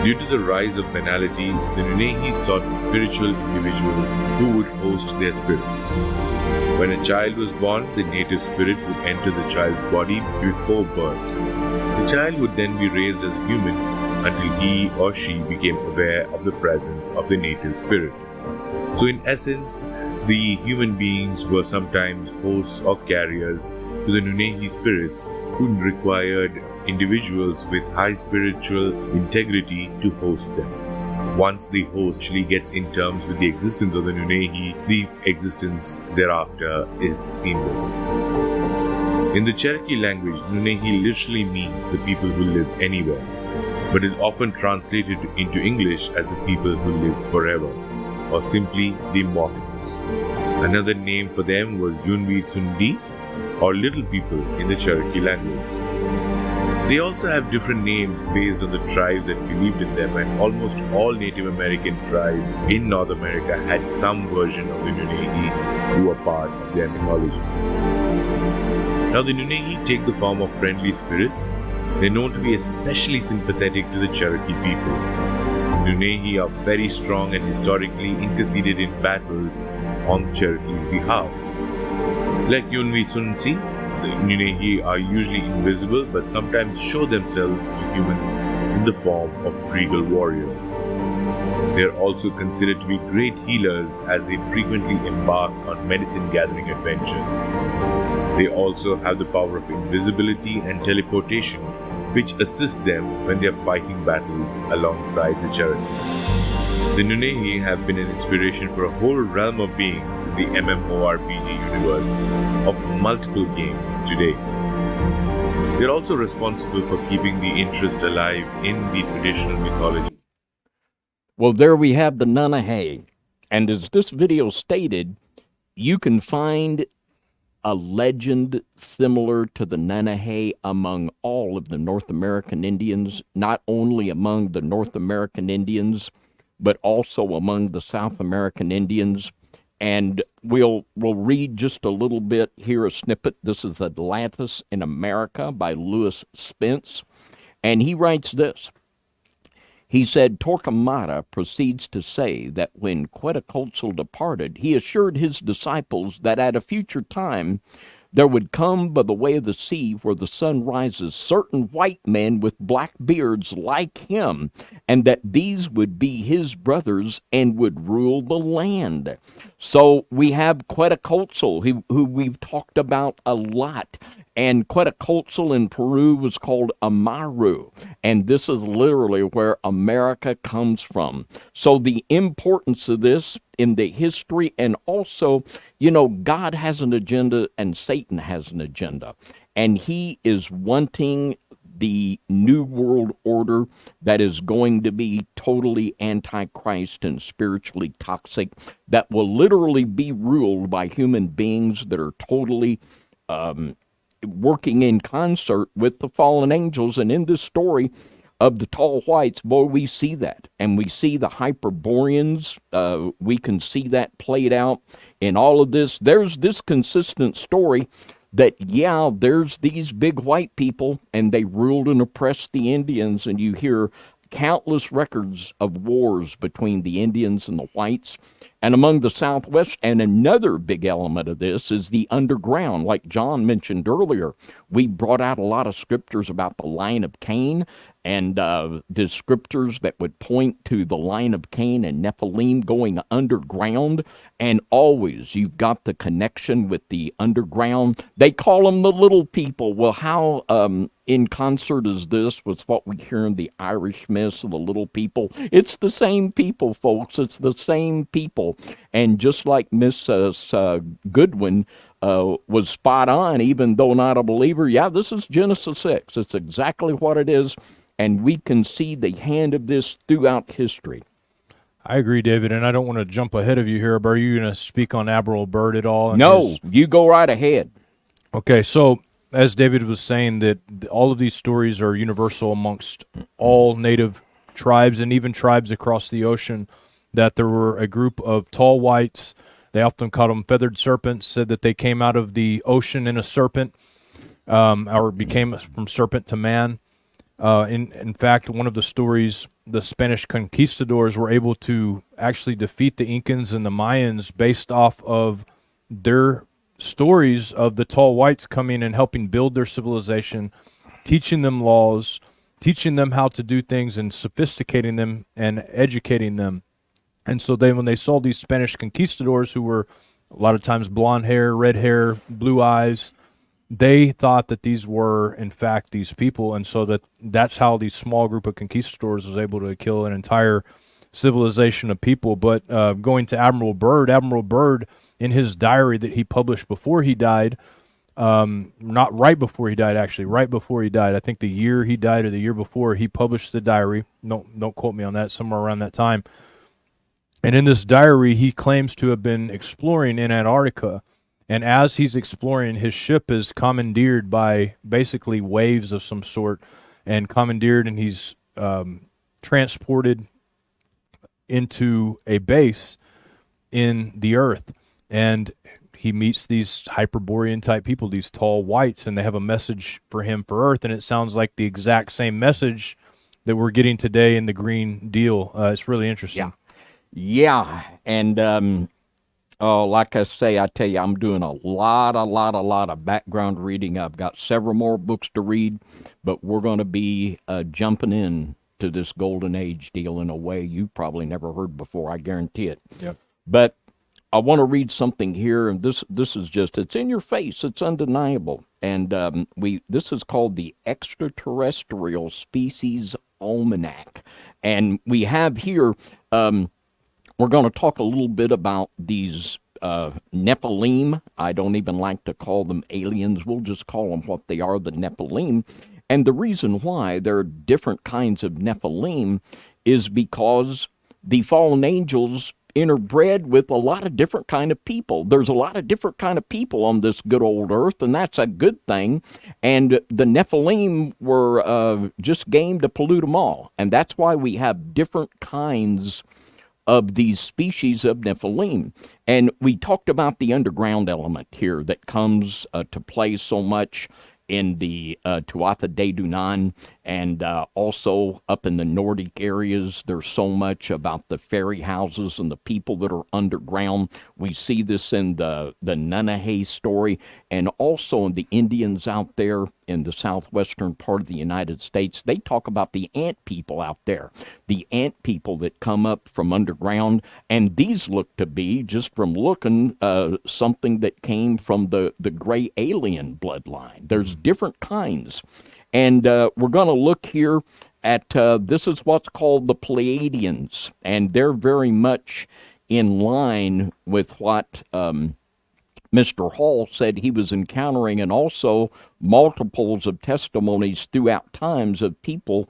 Due to the rise of banality, the Nunahee sought spiritual individuals who would host their spirits. When a child was born, the native spirit would enter the child's body before birth. The child would then be raised as a human until he or she became aware of the presence of the native spirit. So in essence, the human beings were sometimes hosts or carriers to the Nunahee spirits, who required individuals with high spiritual integrity to host them. Once the host actually gets in terms with the existence of the Nunahee, the existence thereafter is seamless. In the Cherokee language, Nunahee literally means the people who live anywhere, but is often translated into English as the people who live forever, or simply the immortals. Another name for them was Yunwi Tsundi, or little people in the Cherokee language. They also have different names based on the tribes that believed in them, and almost all Native American tribes in North America had some version of the Nunahee who were part of their mythology. Now the Nunahee take the form of friendly spirits. They're known to be especially sympathetic to the Cherokee people. Nunehi are very strong and historically interceded in battles on the Cherokees' behalf. Like NYSTV, the Nunehi are usually invisible but sometimes show themselves to humans in the form of regal warriors. They are also considered to be great healers as they frequently embark on medicine-gathering adventures. They also have the power of invisibility and teleportation, which assists them when they are fighting battles alongside the Cherokee. The Nunehi have been an inspiration for a whole realm of beings in the MMORPG universe of multiple games today. They are also responsible for keeping the interest alive in the traditional mythology. Well, there we have the Nunehi. And as this video stated, you can find a legend similar to the Nunehi among all of the North American Indians, not only among the North American Indians, but also among the South American Indians. And we'll read just a little bit here, a snippet. This is Atlantis in America by Lewis Spence. And he writes this. He said, Torquemada proceeds to say that when Quetzalcoatl departed, he assured his disciples that at a future time there would come by the way of the sea where the sun rises certain white men with black beards like him, and that these would be his brothers and would rule the land. So we have Quetzalcoatl, who we've talked about a lot. And Quetzalcoatl in Peru was called Amaru. And this is literally where America comes from. So the importance of this in the history, and also, you know, God has an agenda and Satan has an agenda. And he is wanting the new world order that is going to be totally antichrist and spiritually toxic, that will literally be ruled by human beings that are totally working in concert with the fallen angels. And in this story of the tall whites, boy, we see that. And we see the Hyperboreans. We can see that played out in all of this. There's this consistent story that, yeah, there's these big white people, and they ruled and oppressed the Indians, and you hear countless records of wars between the Indians and the whites. And among the Southwest, and another big element of this is the underground. Like John mentioned earlier, we brought out a lot of scriptures about the line of Cain, and the scriptures that would point to the line of Cain and Nephilim going underground. And always you've got the connection with the underground. They call them the little people. Well, how in concert is this with what we hear in the Irish myths of the little people? It's the same people, folks. It's the same people. And just like Miss Goodwin was spot on, even though not a believer, yeah, this is Genesis 6. It's exactly what it is. And we can see the hand of this throughout history. I agree, David, and I don't want to jump ahead of you here, but are you going to speak on Admiral Byrd at all? No, you go right ahead. Okay, so as David was saying, that all of these stories are universal amongst all native tribes and even tribes across the ocean, that there were a group of tall whites. They often called them feathered serpents, said that they came out of the ocean in a serpent, or became from serpent to man. In fact, one of the stories, the Spanish conquistadors were able to actually defeat the Incans and the Mayans based off of their stories of the tall whites coming and helping build their civilization, teaching them laws, teaching them how to do things, and sophisticating them and educating them. And so when they saw these Spanish conquistadors, who were a lot of times blonde hair, red hair, blue eyes, they thought that these were, in fact, these people. And so that's how these small group of conquistadors was able to kill an entire civilization of people. But going to Admiral Byrd, in his diary that he published before he died, not right before he died, actually, right before he died, I think the year he died or the year before, he published the diary. Don't quote me on that, somewhere around that time. And in this diary, he claims to have been exploring in Antarctica. And as he's exploring, his ship is commandeered by basically waves of some sort, and commandeered, and he's transported into a base in the earth. And he meets these Hyperborean type people, these tall whites, and they have a message for him for Earth. And it sounds like the exact same message that we're getting today in the Green Deal. It's really interesting. Yeah. And like I say, I tell you, I'm doing a lot of background reading. I've got several more books to read, but we're going to be jumping in to this golden age deal in a way you've probably never heard before. I guarantee it. Yep. But I want to read something here, and this is just, it's in your face. It's undeniable. And this is called the Extraterrestrial Species Almanac. And we have here, we're going to talk a little bit about these Nephilim. I don't even like to call them aliens. We'll just call them what they are, the Nephilim. And the reason why there are different kinds of Nephilim is because the fallen angels interbred with a lot of different kind of people. There's a lot of different kind of people on this good old earth, and that's a good thing. And the Nephilim were just game to pollute them all. And that's why we have different kinds of these species of Nephilim. And we talked about the underground element here that comes to play so much in the Tuatha De Danann, and also up in the Nordic areas. There's so much about the fairy houses and the people that are underground. We see this in the Nunnehay story, and also in the Indians out there in the southwestern part of the United States. They talk about the ant people out there, the ant people that come up from underground, and these look to be, just from looking, something that came from the gray alien bloodline. There's different kinds. And we're going to look here at, this is what's called the Pleiadians, and they're very much in line with what Mr. Hall said he was encountering, and also multiples of testimonies throughout times of people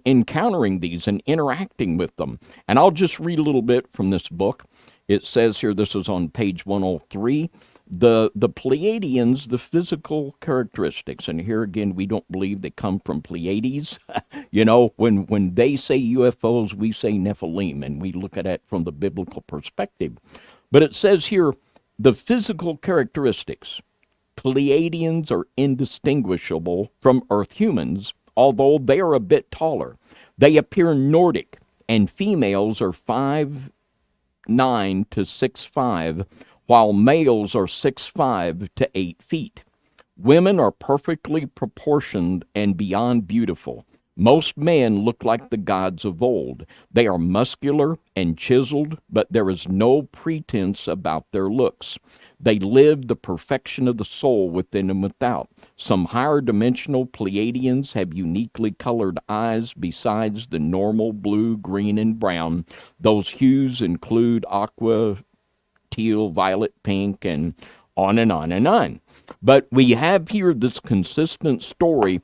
encountering these and interacting with them. And I'll just read a little bit from this book. It says here, this is on page 103, the Pleiadians, the physical characteristics. And here again, we don't believe they come from Pleiades. You know, when they say UFOs, we say Nephilim, and we look at it from the biblical perspective. But it says here, the physical characteristics. Pleiadians are indistinguishable from Earth humans, although they are a bit taller. They appear Nordic, and females are 5'9" to 6'5", while males are 6'5" to 8 feet. Women are perfectly proportioned and beyond beautiful. Most men look like the gods of old. They are muscular and chiseled, but there is no pretense about their looks. They live the perfection of the soul within and without. Some higher dimensional Pleiadians have uniquely colored eyes besides the normal blue, green, and brown. Those hues include aqua, teal, violet, pink, and on and on and on. But we have here this consistent story.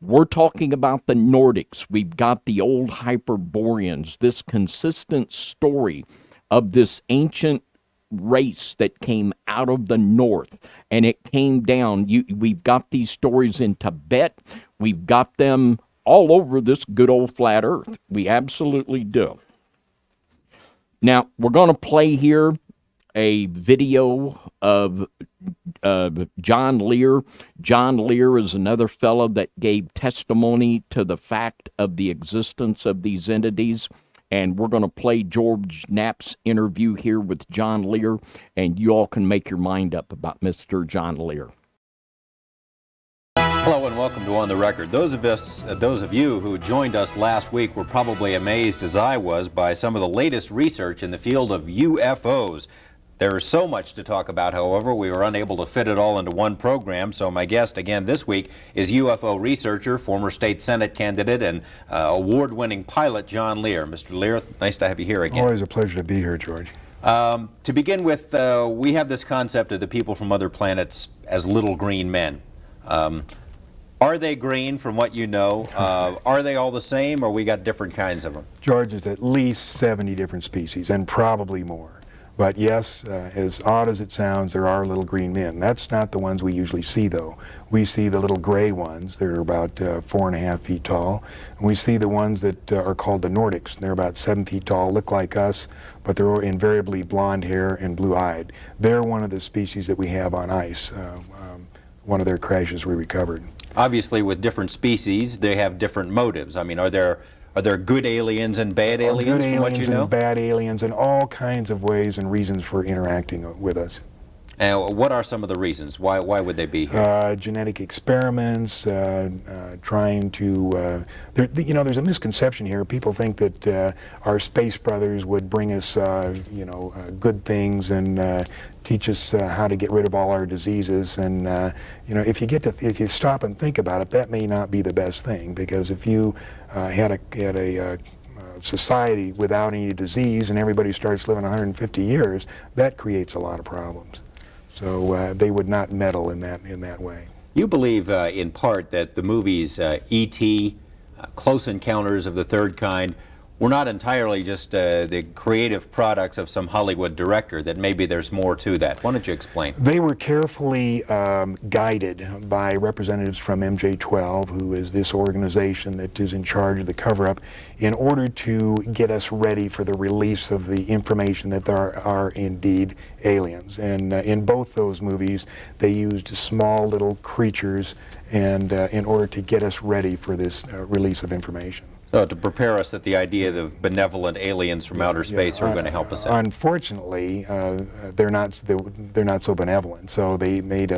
We're talking about the Nordics. We've got the old Hyperboreans, this consistent story of this ancient race that came out of the north, and it came down. We've got these stories in Tibet. We've got them all over this good old flat earth. We absolutely do. Now, we're going to play here a video of John Lear. John Lear is another fellow that gave testimony to the fact of the existence of these entities. And we're going to play George Knapp's interview here with John Lear, and you all can make your mind up about Mr. John Lear. Hello and welcome to On the Record. Those of you who joined us last week were probably amazed, as I was, by some of the latest research in the field of UFOs. There is so much to talk about, however, we were unable to fit it all into one program, so my guest again this week is UFO researcher, former state Senate candidate, and award-winning pilot John Lear. Mr. Lear, nice to have you here again. Always a pleasure to be here, George. To begin with, we have this concept of the people from other planets as little green men. Are they green from what you know? Are they all the same, or we got different kinds of them? George, there's at least 70 different species, and probably more. But yes, as odd as it sounds, there are little green men. That's not the ones we usually see, though. We see the little gray ones. They're about 4.5 feet tall. And we see the ones that are called the Nordics. They're about 7 feet tall, look like us, but they're invariably blonde hair and blue-eyed. They're one of the species that we have on ice. One of their crashes we recovered. Obviously, with different species, they have different motives. I mean, are there good aliens and bad aliens? Good from what aliens you know? and bad aliens and all kinds of ways and reasons for interacting with us. And what are some of the reasons? Why would they be here? Genetic experiments, trying to, there's a misconception here. People think that our space brothers would bring us, good things and teach us how to get rid of all our diseases. And, if you stop and think about it, that may not be the best thing, because if you had a society without any disease and everybody starts living 150 years, that creates a lot of problems. So they would not meddle in that way. You believe, in part, that the movies E.T., Close Encounters of the Third Kind, were not entirely just the creative products of some Hollywood director, that maybe there's more to that. Why don't you explain? They were carefully guided by representatives from MJ-12, who is this organization that is in charge of the cover-up, in order to get us ready for the release of the information that there are indeed aliens. And in both those movies, they used small little creatures and in order to get us ready for this release of information. So to prepare us that the idea of benevolent aliens from outer space are going to help us out. Unfortunately, they're not so benevolent. So they made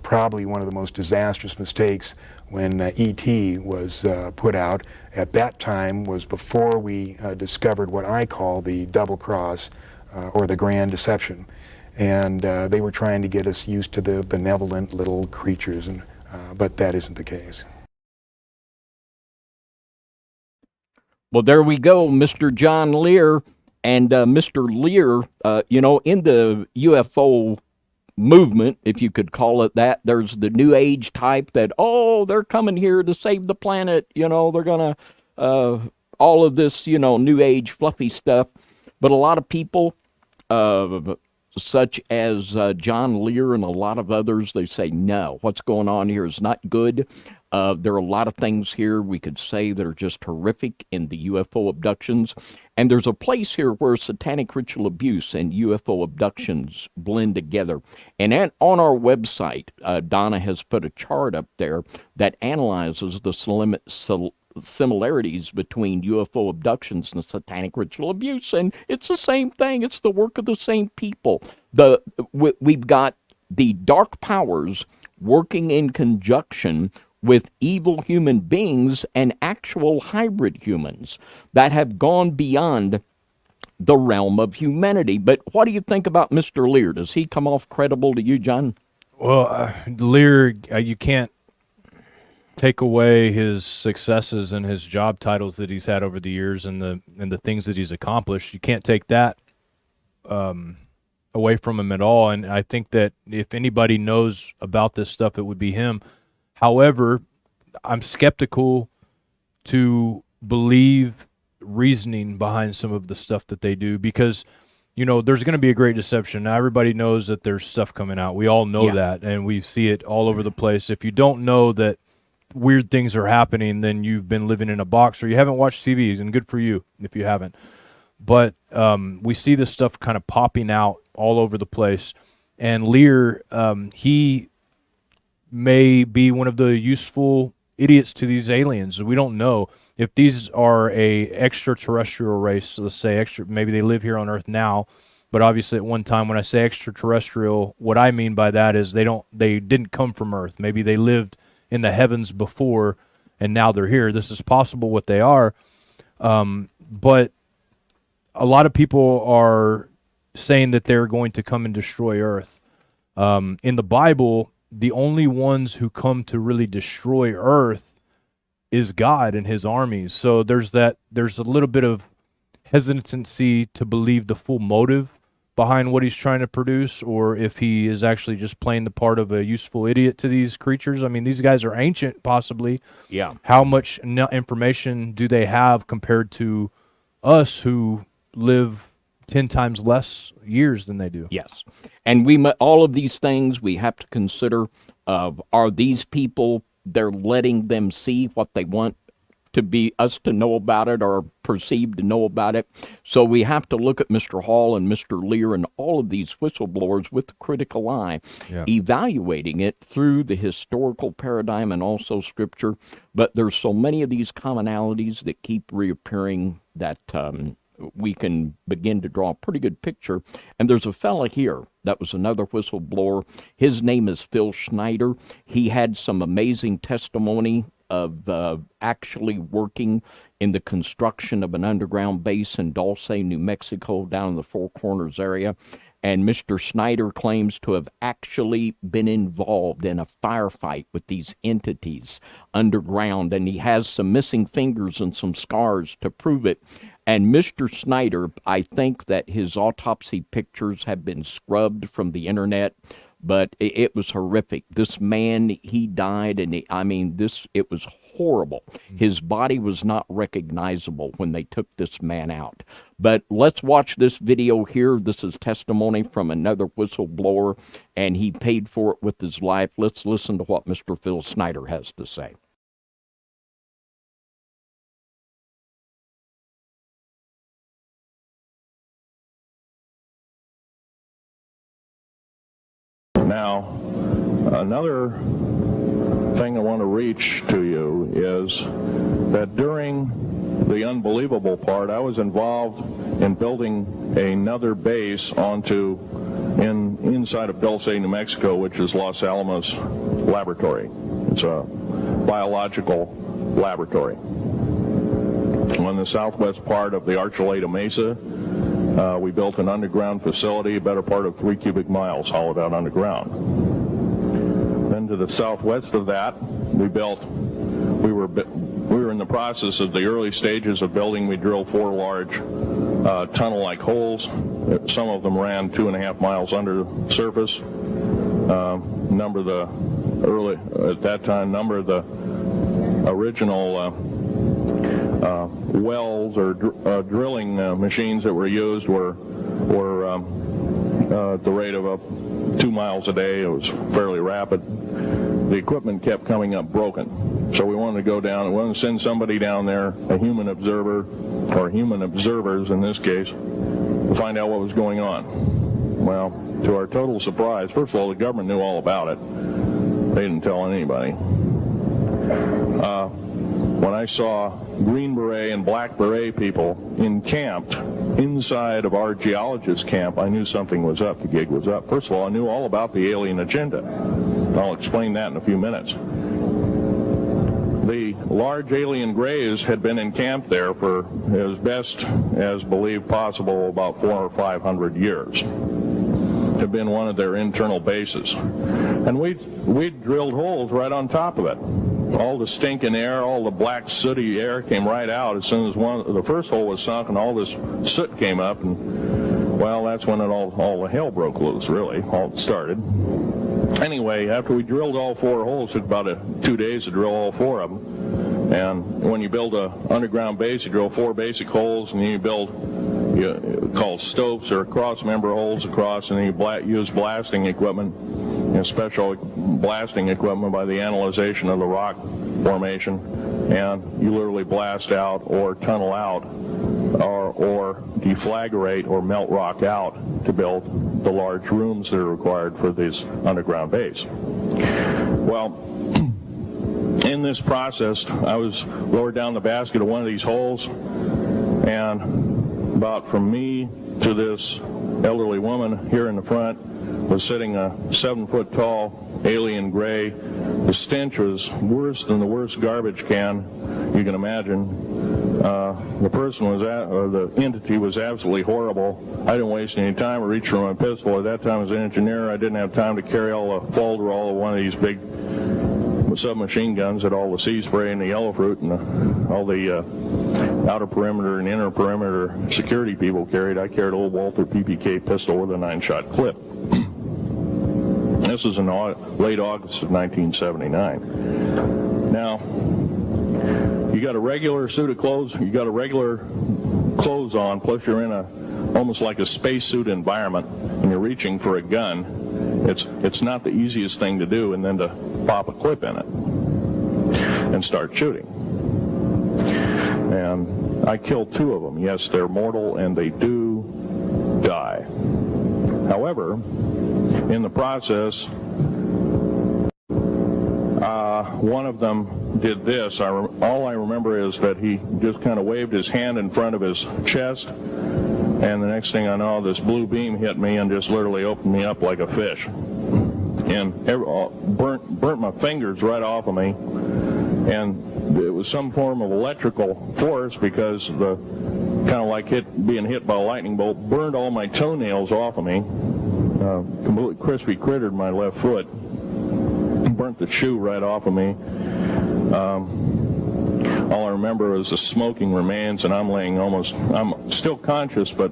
probably one of the most disastrous mistakes when E.T. was put out. At that time was before we discovered what I call the double cross or the grand deception. And they were trying to get us used to the benevolent little creatures, but that isn't the case. Well, there we go, Mr. John Lear. And Mr. Lear, in the UFO movement, if you could call it that, there's the New Age type that, they're coming here to save the planet, they're going to, all of this, New Age fluffy stuff. But a lot of people, such as John Lear and a lot of others, they say, no, what's going on here is not good. There are a lot of things here we could say that are just horrific in the UFO abductions. And there's a place here where satanic ritual abuse and UFO abductions blend together. And on our website, Donna has put a chart up there that analyzes the similarities between UFO abductions and satanic ritual abuse. And it's the same thing. It's the work of the same people. We've got the dark powers working in conjunction with evil human beings and actual hybrid humans that have gone beyond the realm of humanity. But what do you think about Mr. Lear? Does he come off credible to you, John? Well, Lear, you can't take away his successes and his job titles that he's had over the years and the things that he's accomplished. You can't take that away from him at all. And I think that if anybody knows about this stuff, it would be him. However, I'm skeptical to believe reasoning behind some of the stuff that they do because, there's going to be a great deception. Now, everybody knows that there's stuff coming out. We all know that, and we see it all over the place. If you don't know that weird things are happening, then you've been living in a box or you haven't watched TV, and good for you if you haven't. But we see this stuff kind of popping out all over the place. And Lear, he may be one of the useful idiots to these aliens. We don't know if these are a extraterrestrial race. Let's say maybe they live here on Earth now, but obviously at one time when I say extraterrestrial, what I mean by that is they didn't come from Earth. Maybe they lived in the heavens before and now they're here. This is possible what they are. But a lot of people are saying that they're going to come and destroy Earth. In the Bible, the only ones who come to really destroy Earth is God and his armies. So there's a little bit of hesitancy to believe the full motive behind what he's trying to produce, or if he is actually just playing the part of a useful idiot to these creatures. I mean, these guys are ancient, possibly. Yeah. How much information do they have compared to us who live 10 times less years than they do? Yes. And all of these things we have to consider are these people, they're letting them see what they want to be us to know about it or perceived to know about it. So we have to look at Mr. Hall and Mr. Lear and all of these whistleblowers with the critical eye, evaluating it through the historical paradigm and also scripture. But there's so many of these commonalities that keep reappearing that we can begin to draw a pretty good picture. And there's a fella here that was another whistleblower. His name is Phil Schneider. He had some amazing testimony of actually working in the construction of an underground base in Dulce, New Mexico, down in the Four Corners area. And Mr. Schneider claims to have actually been involved in a firefight with these entities underground, and he has some missing fingers and some scars to prove it. And Mr. Schneider, I think that his autopsy pictures have been scrubbed from the internet, but it was horrific. This man, he died, and it was horrible. His body was not recognizable when they took this man out. But let's watch this video here. This is testimony from another whistleblower, and he paid for it with his life. Let's listen to what Mr. Phil Schneider has to say. Now, another thing I want to reach to you is that during the unbelievable part, I was involved in building another base inside of Dulce, New Mexico, which is Los Alamos Laboratory. It's a biological laboratory. On the southwest part of the Archuleta Mesa, we built an underground facility, a better part of 3 cubic miles hollowed out underground. Then to the southwest of that, we were in the process of the early stages of building. We drilled 4 large tunnel-like holes. Some of them ran 2.5 miles under the surface. Number of the original wells or drilling machines that were used were at the rate of 2 miles a day. It was fairly rapid. The equipment kept coming up broken. So we wanted to go down, we wanted to send somebody down there, a human observer, or human observers in this case, to find out what was going on. Well, to our total surprise, first of all, the government knew all about it. They didn't tell anybody. When I saw Green Beret and Black Beret people encamped inside of our geologist camp, I knew something was up, the gig was up. First of all, I knew all about the alien agenda. I'll explain that in a few minutes. The large alien grays had been encamped there for as best as believed possible about 400 or 500 years. Had been one of their internal bases. And we drilled holes right on top of it. All the stinking air, all the black sooty air came right out as soon as the first hole was sunk, and all this soot came up, and well, that's when all the hell broke loose, really, all started. Anyway, after we drilled all 4 holes, it took about 2 days to drill all 4 of them. And when you build an underground base, you drill 4 basic holes, and then you build called stopes or cross-member holes across, and then you use blasting equipment, special blasting equipment by the analyzation of the rock formation, and you literally blast out or tunnel out or deflagrate or melt rock out to build the large rooms that are required for this underground base. Well, in this process, I was lowered down the basket of one of these holes, and about from me to this elderly woman here in the front was sitting a 7-foot-tall alien gray. The stench was worse than the worst garbage can you can imagine. The person the entity was absolutely horrible. I didn't waste any time. I reached for my pistol. At that time, as an engineer, I didn't have time to carry all the folderol of one of these big submachine guns that all the sea spray and the yellow fruit and all the outer perimeter and inner perimeter security people carried. I carried a little Walther PPK pistol with a 9-shot clip. This was in late August of 1979. Now, you got a regular suit of clothes, you got a regular clothes on, plus you're in almost like a spacesuit environment, and you're reaching for a gun. It's not the easiest thing to do, and then to pop a clip in it and start shooting. and I killed 2 of them. Yes, they're mortal, and they do die. However, in the process, one of them did this. All I remember is that he just kind of waved his hand in front of his chest, and the next thing I know, this blue beam hit me and just literally opened me up like a fish, and burnt my fingers right off of me. And it was some form of electrical force, because the kind of like being hit by a lightning bolt burned all my toenails off of me, completely crispy crittered my left foot, burnt the shoe right off of me. All I remember is the smoking remains, and I'm still conscious, but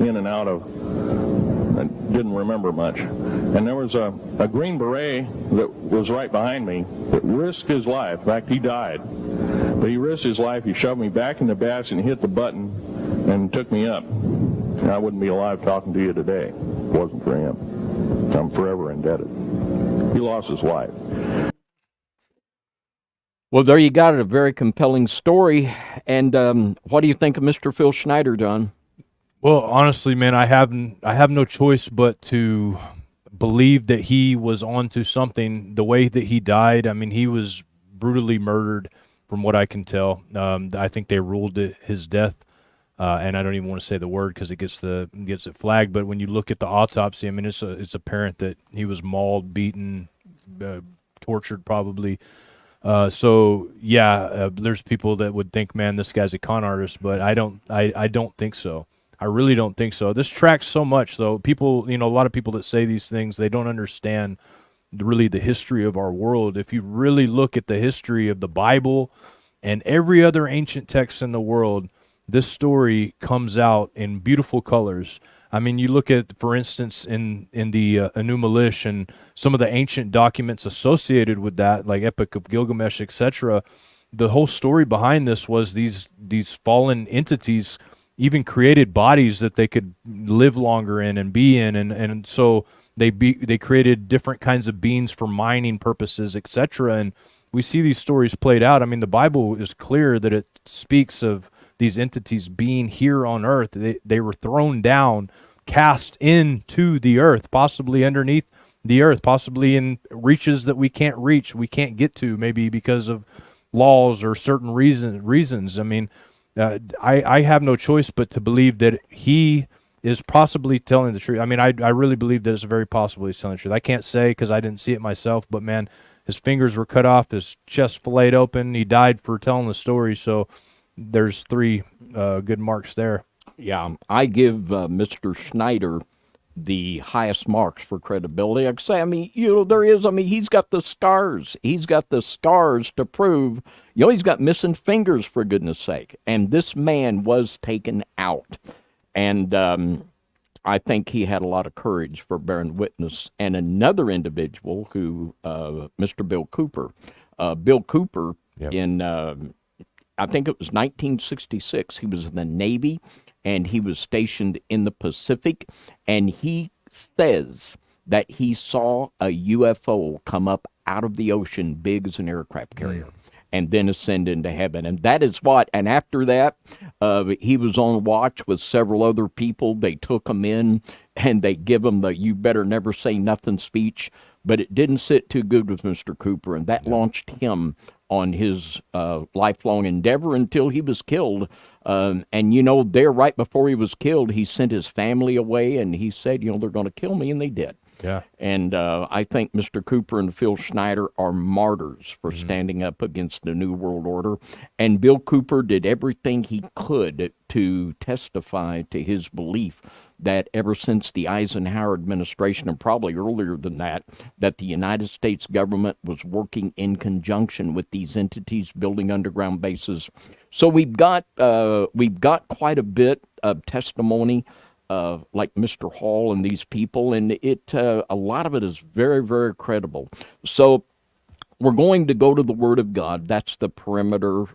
in and out of, I didn't remember much. And there was a Green Beret that was right behind me that risked his life. In fact, he died. But he risked his life. He shoved me back in the basket and hit the button and took me up. And I wouldn't be alive talking to you today if it wasn't for him. I'm forever indebted. He lost his life. Well, there you got it, a very compelling story. And what do you think of Mr. Phil Schneider, John? Well, honestly, man, I have no choice but to believe that he was onto something. The way that he died, I mean, he was brutally murdered, from what I can tell. I think they ruled his death, and I don't even want to say the word because it gets it flagged. But when you look at the autopsy, I mean, it's apparent that he was mauled, beaten, tortured, probably. So yeah, there's people that would think, man, this guy's a con artist, but I don't think so. I really don't think so. This tracks so much, though. People, a lot of people that say these things, they don't understand really the history of our world. If you really look at the history of the Bible and every other ancient text in the world, this story comes out in beautiful colors. I mean, you look at, for instance, in the Enuma Elish and some of the ancient documents associated with that, like Epic of Gilgamesh, etc. The whole story behind this was these fallen entities even created bodies that they could live longer in and be in, and so they created different kinds of beings for mining purposes, etc. And we see these stories played out. I mean, the Bible is clear that it speaks of these entities being here on earth. They were thrown down, cast into the earth, possibly underneath the earth, possibly in reaches that we can't reach, we can't get to, maybe because of laws or certain reasons. I mean, I have no choice but to believe that he is possibly telling the truth. I mean, I really believe that it's very possible he's telling the truth. I can't say because I didn't see it myself, but man, his fingers were cut off, his chest filleted open, he died for telling the story, so there's 3 good marks there. Yeah, I give Mr. Schneider the highest marks for credibility. Like I say, I mean, he's got the scars. He's got the scars to prove, he's got missing fingers, for goodness sake. And this man was taken out. And I think he had a lot of courage for bearing witness. And another individual who, Mr. Bill Cooper. Bill Cooper, yep. In, I think it was 1966, he was in the Navy, and he was stationed in the Pacific, and he says that he saw a UFO come up out of the ocean, big as an aircraft carrier, and then ascend into heaven. And that is what, and after that, he was on watch with several other people. They took him in, and they give him the "you better never say nothing" speech, but it didn't sit too good with Mr. Cooper, and that launched him on his lifelong endeavor until he was killed. And, there right before he was killed, he sent his family away, and he said, they're going to kill me, and they did. Yeah. And I think Mr. Cooper and Phil Schneider are martyrs for standing up against the New World Order. And Bill Cooper did everything he could to testify to his belief that ever since the Eisenhower administration, and probably earlier than that the United States government was working in conjunction with these entities building underground bases. So we've got quite a bit of testimony, like Mr. Hall and these people, and a lot of it is very, very credible. So we're going to go to the Word of God. That's the perimeter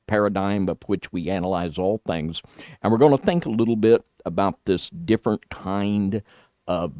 paradigm of which we analyze all things. And we're going to think a little bit about this different kind of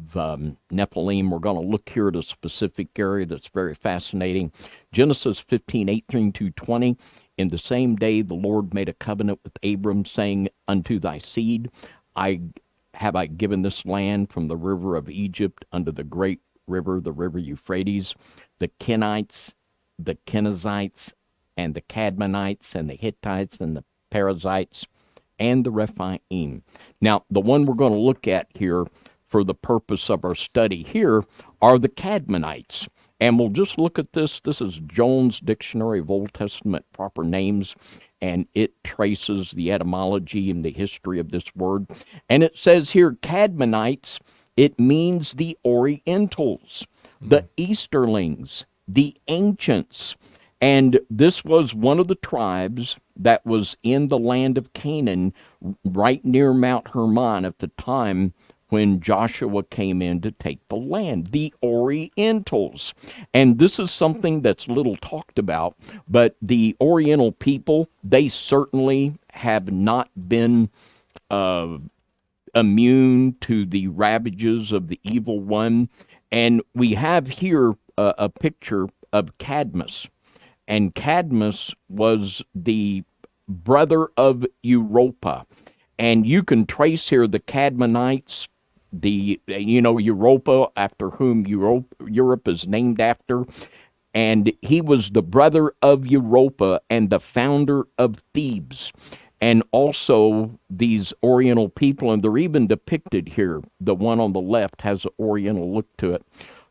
Nephilim. We're going to look here at a specific area that's very fascinating. Genesis 15:18-20. In the same day the Lord made a covenant with Abram, saying, unto thy seed have I given this land from the river of Egypt unto the great river, the river Euphrates, the Kenites, the Kenizzites, and the Cadmonites, and the Hittites, and the Perizzites, and the Rephaim. Now, the one we're going to look at here for the purpose of our study here are the Cadmonites. And we'll just look at this. This is Jones Dictionary of Old Testament Proper Names, and it traces the etymology and the history of this word. And it says here, Cadmonites, it means the Orientals, the Easterlings, the ancients. And this was one of the tribes that was in the land of Canaan, right near Mount Hermon at the time when Joshua came in to take the land, the Orientals. And this is something that's little talked about, but the Oriental people, they certainly have not been immune to the ravages of the evil one. And we have here a picture of Cadmus. And Cadmus was the brother of Europa. And you can trace here the Cadmonites, Europa, after whom Europe is named after. And he was the brother of Europa and the founder of Thebes. And also these Oriental people, and they're even depicted here. The one on the left has an Oriental look to it.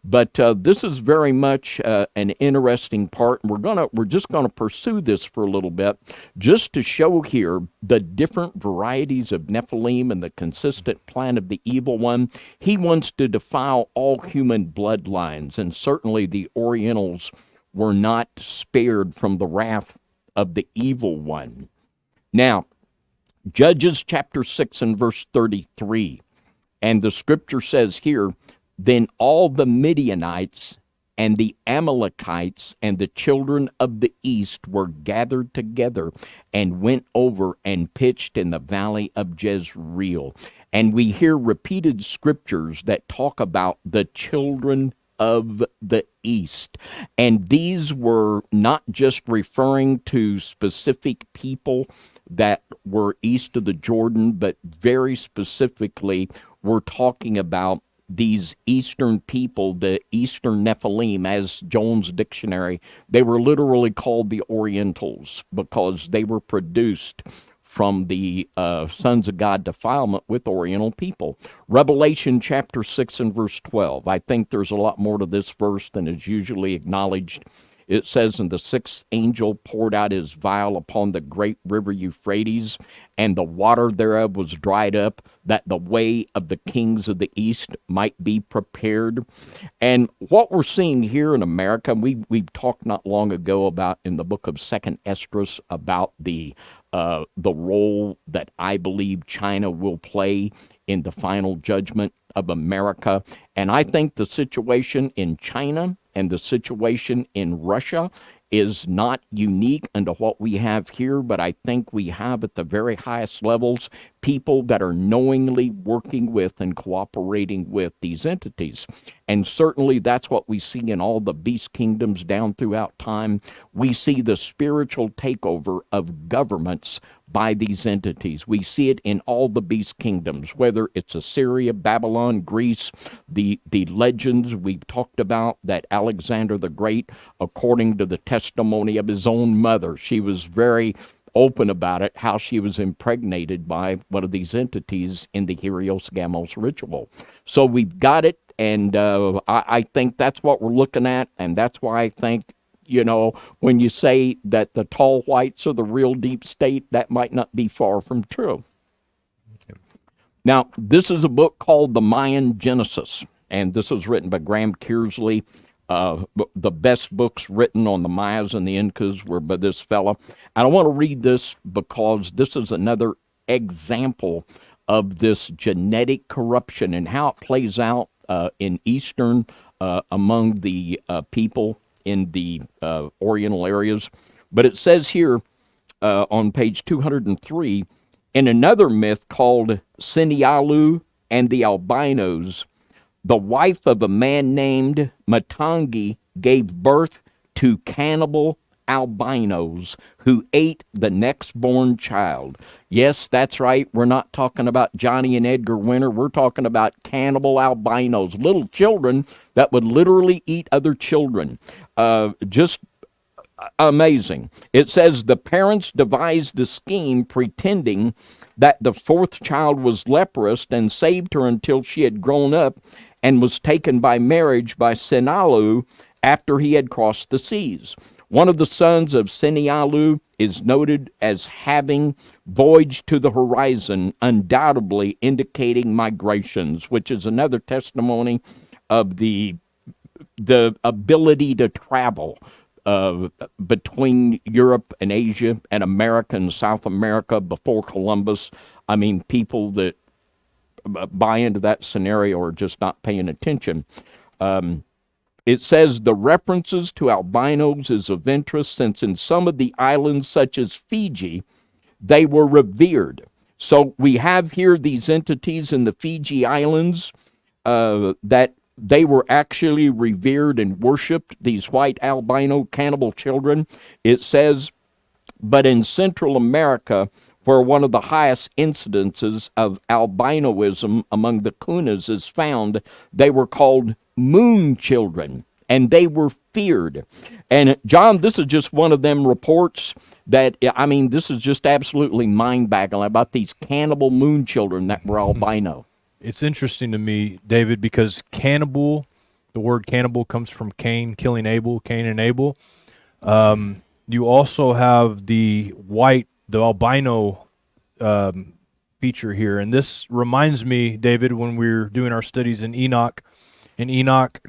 But this is very much an interesting part, and we're just gonna pursue this for a little bit, just to show here the different varieties of Nephilim and the consistent plan of the evil one. He wants to defile all human bloodlines, and certainly the Orientals were not spared from the wrath of the evil one. Now, Judges chapter 6 and verse 33, and the scripture says here, then all the Midianites and the Amalekites and the children of the east were gathered together and went over and pitched in the valley of Jezreel. And we hear repeated scriptures that talk about the children of the east. And these were not just referring to specific people that were east of the Jordan, but very specifically we're talking about these eastern people, the eastern Nephilim, as Jones Dictionary, they were literally called the Orientals because they were produced from the sons of God defilement with Oriental people. Revelation chapter 6 and verse 12. I think there's a lot more to this verse than is usually acknowledged. It says, and the sixth angel poured out his vial upon the great river Euphrates, and the water thereof was dried up, that the way of the kings of the east might be prepared. And what we're seeing here in America, we've talked not long ago about in the book of 2nd Esdras about the role that I believe China will play in the final judgment of America. And I think the situation in China and the situation in Russia is not unique unto what we have here, but I think we have at the very highest levels people that are knowingly working with and cooperating with these entities. And certainly that's what we see in all the beast kingdoms down throughout time. We see the spiritual takeover of governments by these entities. We see it in all the beast kingdoms, whether it's Assyria, Babylon, Greece, the legends we've talked about, that Alexander the Great, according to the testimony of his own mother, she was very open about it, how she was impregnated by one of these entities in the Helios Gamos ritual. So we've got it, and I think that's what we're looking at, and that's why I think, when you say that the tall whites are the real deep state, that might not be far from true. Now, this is a book called The Mayan Genesis, and this was written by Graham Kearsley. The best books written on the Mayas and the Incas were by this fella. And I want to read this because this is another example of this genetic corruption and how it plays out in Eastern, among the people in the Oriental areas. But it says here on page 203, in another myth called Sinialu and the Albinos, the wife of a man named Matangi gave birth to cannibal albinos who ate the next born child. Yes, that's right. We're not talking about Johnny and Edgar Winter. We're talking about cannibal albinos, little children that would literally eat other children. Just amazing. It says the parents devised a scheme pretending that the fourth child was leprous and saved her until she had grown up and was taken by marriage by Sinalu after he had crossed the seas. One of the sons of Sinialu is noted as having voyaged to the horizon, undoubtedly indicating migrations, which is another testimony of the ability to travel between Europe and Asia and America and South America before Columbus. I mean, people that buy into that scenario are just not paying attention. It says the references to albinos is of interest since in some of the islands, such as Fiji, they were revered. So we have here these entities in the Fiji Islands that they were actually revered and worshipped, these white albino cannibal children. It says, but in Central America, where one of the highest incidences of albinoism among the Kunas is found, they were called moon children, and they were feared. And John, this is just one of them reports that, I mean, this is just absolutely mind-boggling about these cannibal moon children that were albino. It's interesting to me, David, because cannibal, the word cannibal comes from Cain, killing Abel, Cain and Abel. You also have the albino feature here. And this reminds me, David, when we were doing our studies in Enoch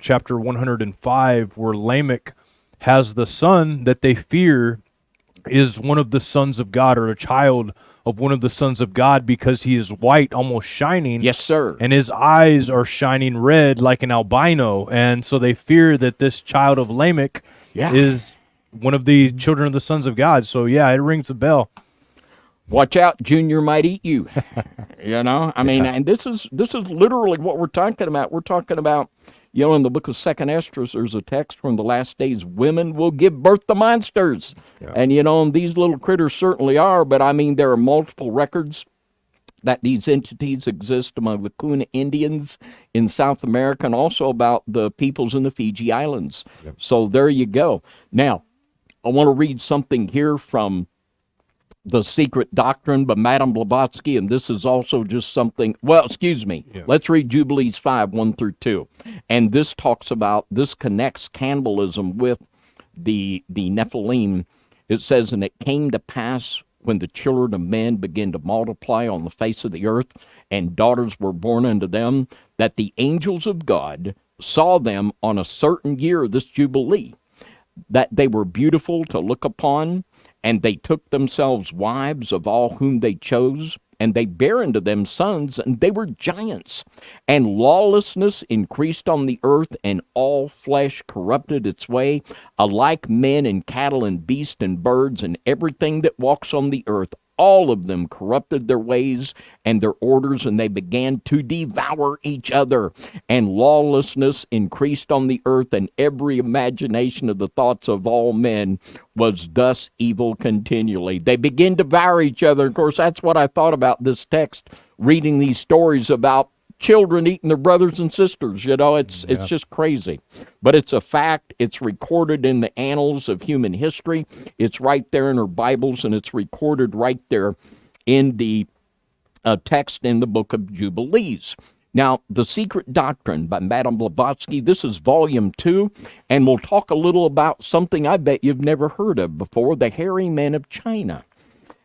chapter 105, where Lamech has the son that they fear is one of the sons of God, or a child of one of the sons of God, because he is white, almost shining. Yes, sir. And his eyes are shining red like an albino. And so they fear that this child of Lamech is one of the children of the sons of God. So, yeah, it rings a bell. Watch out, Junior might eat you. You know, I mean, and this is literally what we're talking about. We're talking about, you know, in the book of 2nd Esdras, there's a text from the last days, women will give birth to monsters. Yeah. And, you know, these little critters certainly are, but I mean, there are multiple records that these entities exist among the Kuna Indians in South America and also about the peoples in the Fiji Islands. Yep. So there you go. Now, I want to read something here from The Secret Doctrine by Madame Blavatsky, and this is also just something, let's read Jubilees 5, 1 through 2. And this talks about, this connects cannibalism with the Nephilim. It says, and it came to pass when the children of men began to multiply on the face of the earth, and daughters were born unto them, that the angels of God saw them on a certain year of this Jubilee, that they were beautiful to look upon, and they took themselves wives of all whom they chose, and they bare unto them sons, and they were giants. And lawlessness increased on the earth, and all flesh corrupted its way, alike men and cattle and beasts and birds and everything that walks on the earth. All of them corrupted their ways and their orders, and they began to devour each other. And lawlessness increased on the earth, and every imagination of the thoughts of all men was thus evil continually. They begin to devour each other. Of course, that's what I thought about this text, reading these stories about children eating their brothers and sisters. You know, it's just crazy. But it's a fact. It's recorded in the annals of human history. It's right there in our Bibles, and it's recorded right there in the text in the book of Jubilees. Now, The Secret Doctrine by Madame Blavatsky, this is volume 2, and we'll talk a little about something I bet you've never heard of before, the hairy men of China.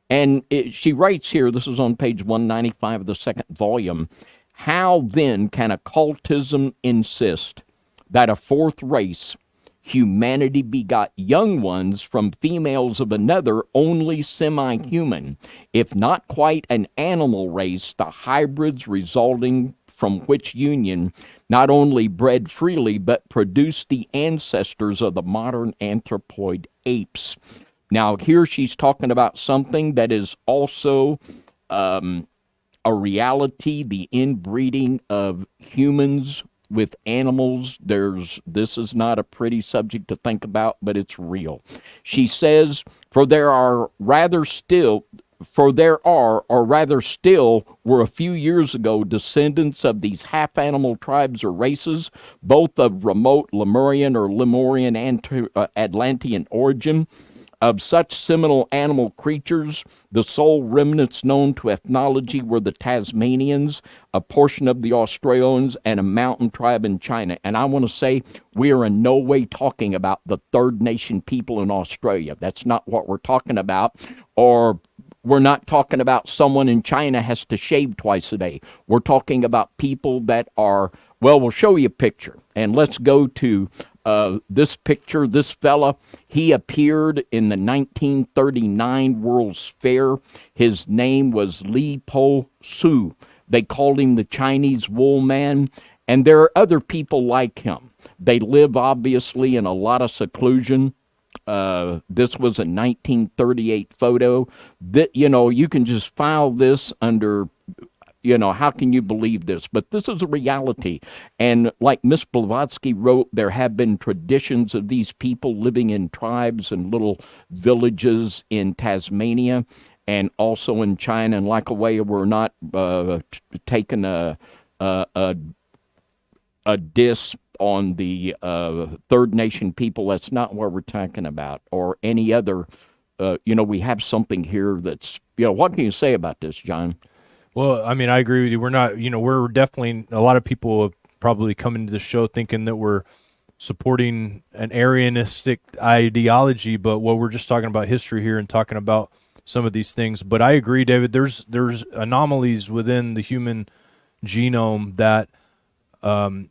And she writes here, this is on page 195 of the second volume, how then can occultism insist that a fourth race, humanity, begot young ones from females of another only semi-human, if not quite an animal race, the hybrids resulting from which union not only bred freely but produced the ancestors of the modern anthropoid apes? Now, here she's talking about something that is also a reality, the inbreeding of humans with animals. This is not a pretty subject to think about, but it's real. She says, for there are, or rather still, were a few years ago descendants of these half-animal tribes or races, both of remote Lemurian or Lemurian Atlantean origin. Of such seminal animal creatures, the sole remnants known to ethnology were the Tasmanians, a portion of the Australians, and a mountain tribe in China. And I want to say we are in no way talking about the third nation people in Australia. That's not what we're talking about. Or we're not talking about someone in China has to shave twice a day. We're talking about people that are, well, we'll show you a picture. And let's go to this picture. This fella, he appeared in the 1939 World's Fair. His name was Li Po Su. They called him the Chinese Wool Man. And there are other people like him. They live, obviously, in a lot of seclusion. This was a 1938 photo. That, you can just file this under, how can you believe this? But this is a reality. And like Miss Blavatsky wrote, there have been traditions of these people living in tribes and little villages in Tasmania and also in China. And like a way, we're not taking a diss on the third nation people. That's not what we're talking about, or any other. We have something here that's, what can you say about this, John? Well, I mean, I agree with you. We're not, we're definitely, a lot of people have probably come into the show thinking that we're supporting an Aryanistic ideology, but we're just talking about history here and talking about some of these things. But I agree, David, there's anomalies within the human genome that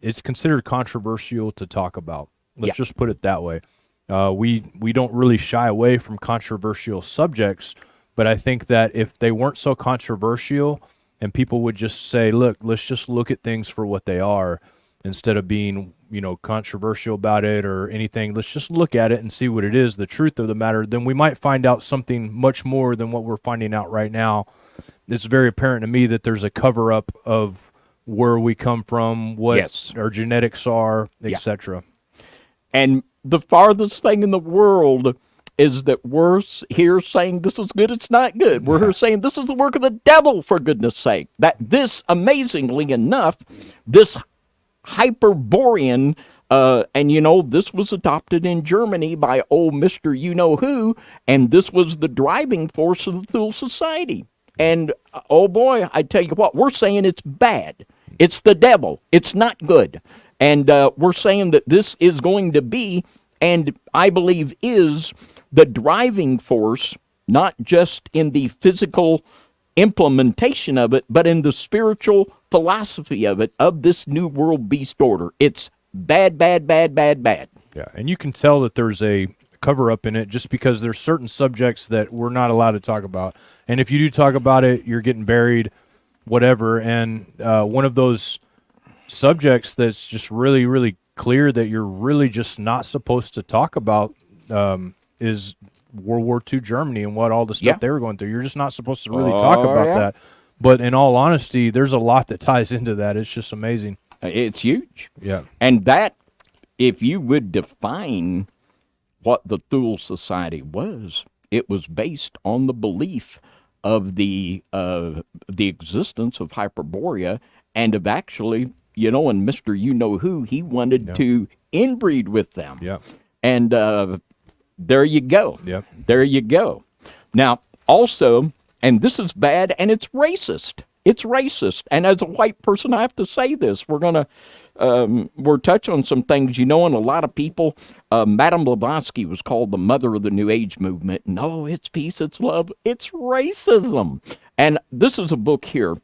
it's considered controversial to talk about. Let's just put it that way. We don't really shy away from controversial subjects, but I think that if they weren't so controversial and people would just say, look, let's just look at things for what they are instead of being, controversial about it or anything, let's just look at it and see what it is, the truth of the matter, then we might find out something much more than what we're finding out right now. It's very apparent to me that there's a cover-up of where we come from, what our genetics are, etc. And the farthest thing in the world is that we're here saying this is good, it's not good. We're here saying this is the work of the devil, for goodness sake. That this, amazingly enough, this Hyperborean, and this was adopted in Germany by old Mr. You-Know-Who, and this was the driving force of the Thule Society. And, oh boy, I tell you what, we're saying it's bad. It's the devil. It's not good. And we're saying that this is going to be, and I believe is, the driving force, not just in the physical implementation of it, but in the spiritual philosophy of it, of this new world beast order. It's bad, bad, bad, bad, bad. Yeah, and you can tell that there's a cover-up in it just because there's certain subjects that we're not allowed to talk about. And if you do talk about it, you're getting buried, whatever. And one of those subjects that's just really, really clear that you're really just not supposed to talk about is World War II Germany and what all the stuff they were going through. You're just not supposed to really talk about that. But in all honesty, there's a lot that ties into that. It's just amazing. It's huge. Yeah. And that, if you would define what the Thule Society was, it was based on the belief of the existence of Hyperborea and of actually, and Mr. You-Know-Who, he wanted to inbreed with them. Yeah. And there you go. Yep. There you go. Now, also, and this is bad, and it's racist. It's racist. And as a white person, I have to say this. We're touching on some things, and a lot of people, Madame Blavatsky was called the mother of the New Age movement. No, it's peace, it's love, it's racism. And this is a book here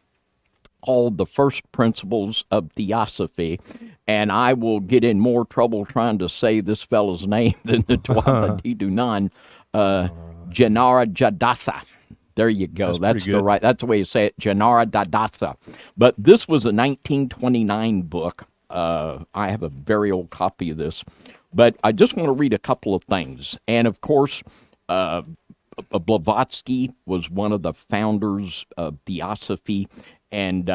called The First Principles of Theosophy, and I will get in more trouble trying to say this fellow's name than the Dwapadidunnan, Janara Jadasa. There you go. That's the way you say it, Janara Dadasa. But this was a 1929 book. I have a very old copy of this, but I just want to read a couple of things. And of course, Blavatsky was one of the founders of Theosophy, And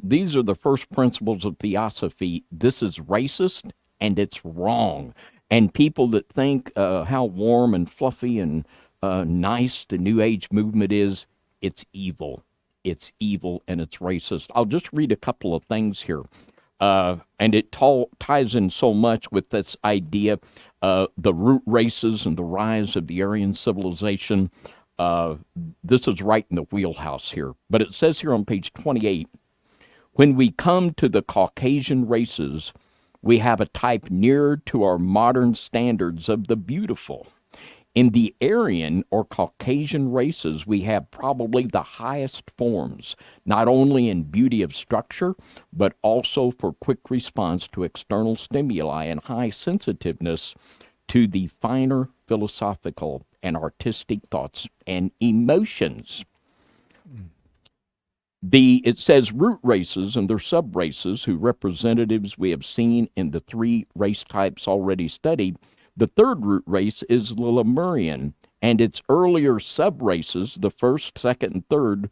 these are the first principles of theosophy. This is racist and it's wrong. And people that think how warm and fluffy and nice the New Age movement is, it's evil. It's evil and it's racist. I'll just read a couple of things here. And it ties in so much with this idea, the root races and the rise of the Aryan civilization. This is right in the wheelhouse here. But it says here on page 28, when we come to the Caucasian races, we have a type nearer to our modern standards of the beautiful. In the Aryan or Caucasian races, we have probably the highest forms, not only in beauty of structure, but also for quick response to external stimuli and high sensitiveness to the finer philosophical and artistic thoughts and emotions. It says root races and their sub-races, whose representatives we have seen in the three race types already studied. The third root race is the Lemurian, and its earlier sub-races, the first, second, and third,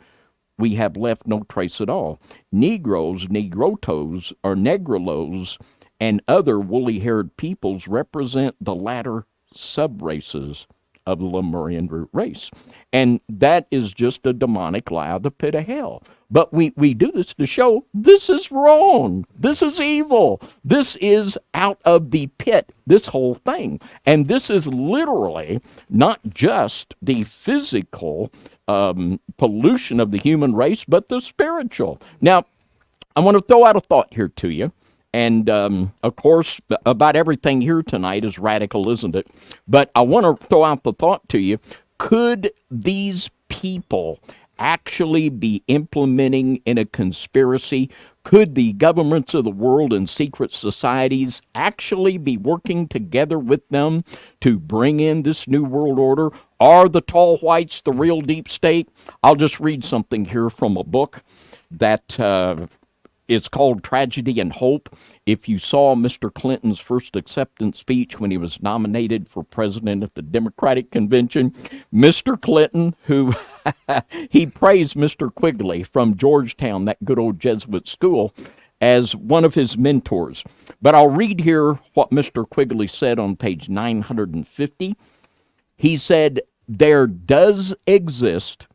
we have left no trace at all. Negroes, Negrotos, or Negrilos, and other woolly-haired peoples represent the latter sub-races of the Lemurian root race. And that is just a demonic lie of the pit of hell. But we do this to show this is wrong. This is evil. This is out of the pit, this whole thing. And this is literally not just the physical pollution of the human race, but the spiritual. Now, I want to throw out a thought here to you. And, of course, about everything here tonight is radical, isn't it? But I want to throw out the thought to you. Could these people actually be implementing in a conspiracy? Could the governments of the world and secret societies actually be working together with them to bring in this new world order? Are the tall whites the real deep state? I'll just read something here from a book that it's called Tragedy and Hope. If you saw Mr. Clinton's first acceptance speech when he was nominated for president at the Democratic Convention, Mr. Clinton, who he praised Mr. Quigley from Georgetown, that good old Jesuit school, as one of his mentors. But I'll read here what Mr. Quigley said on page 950. He said, "There does exist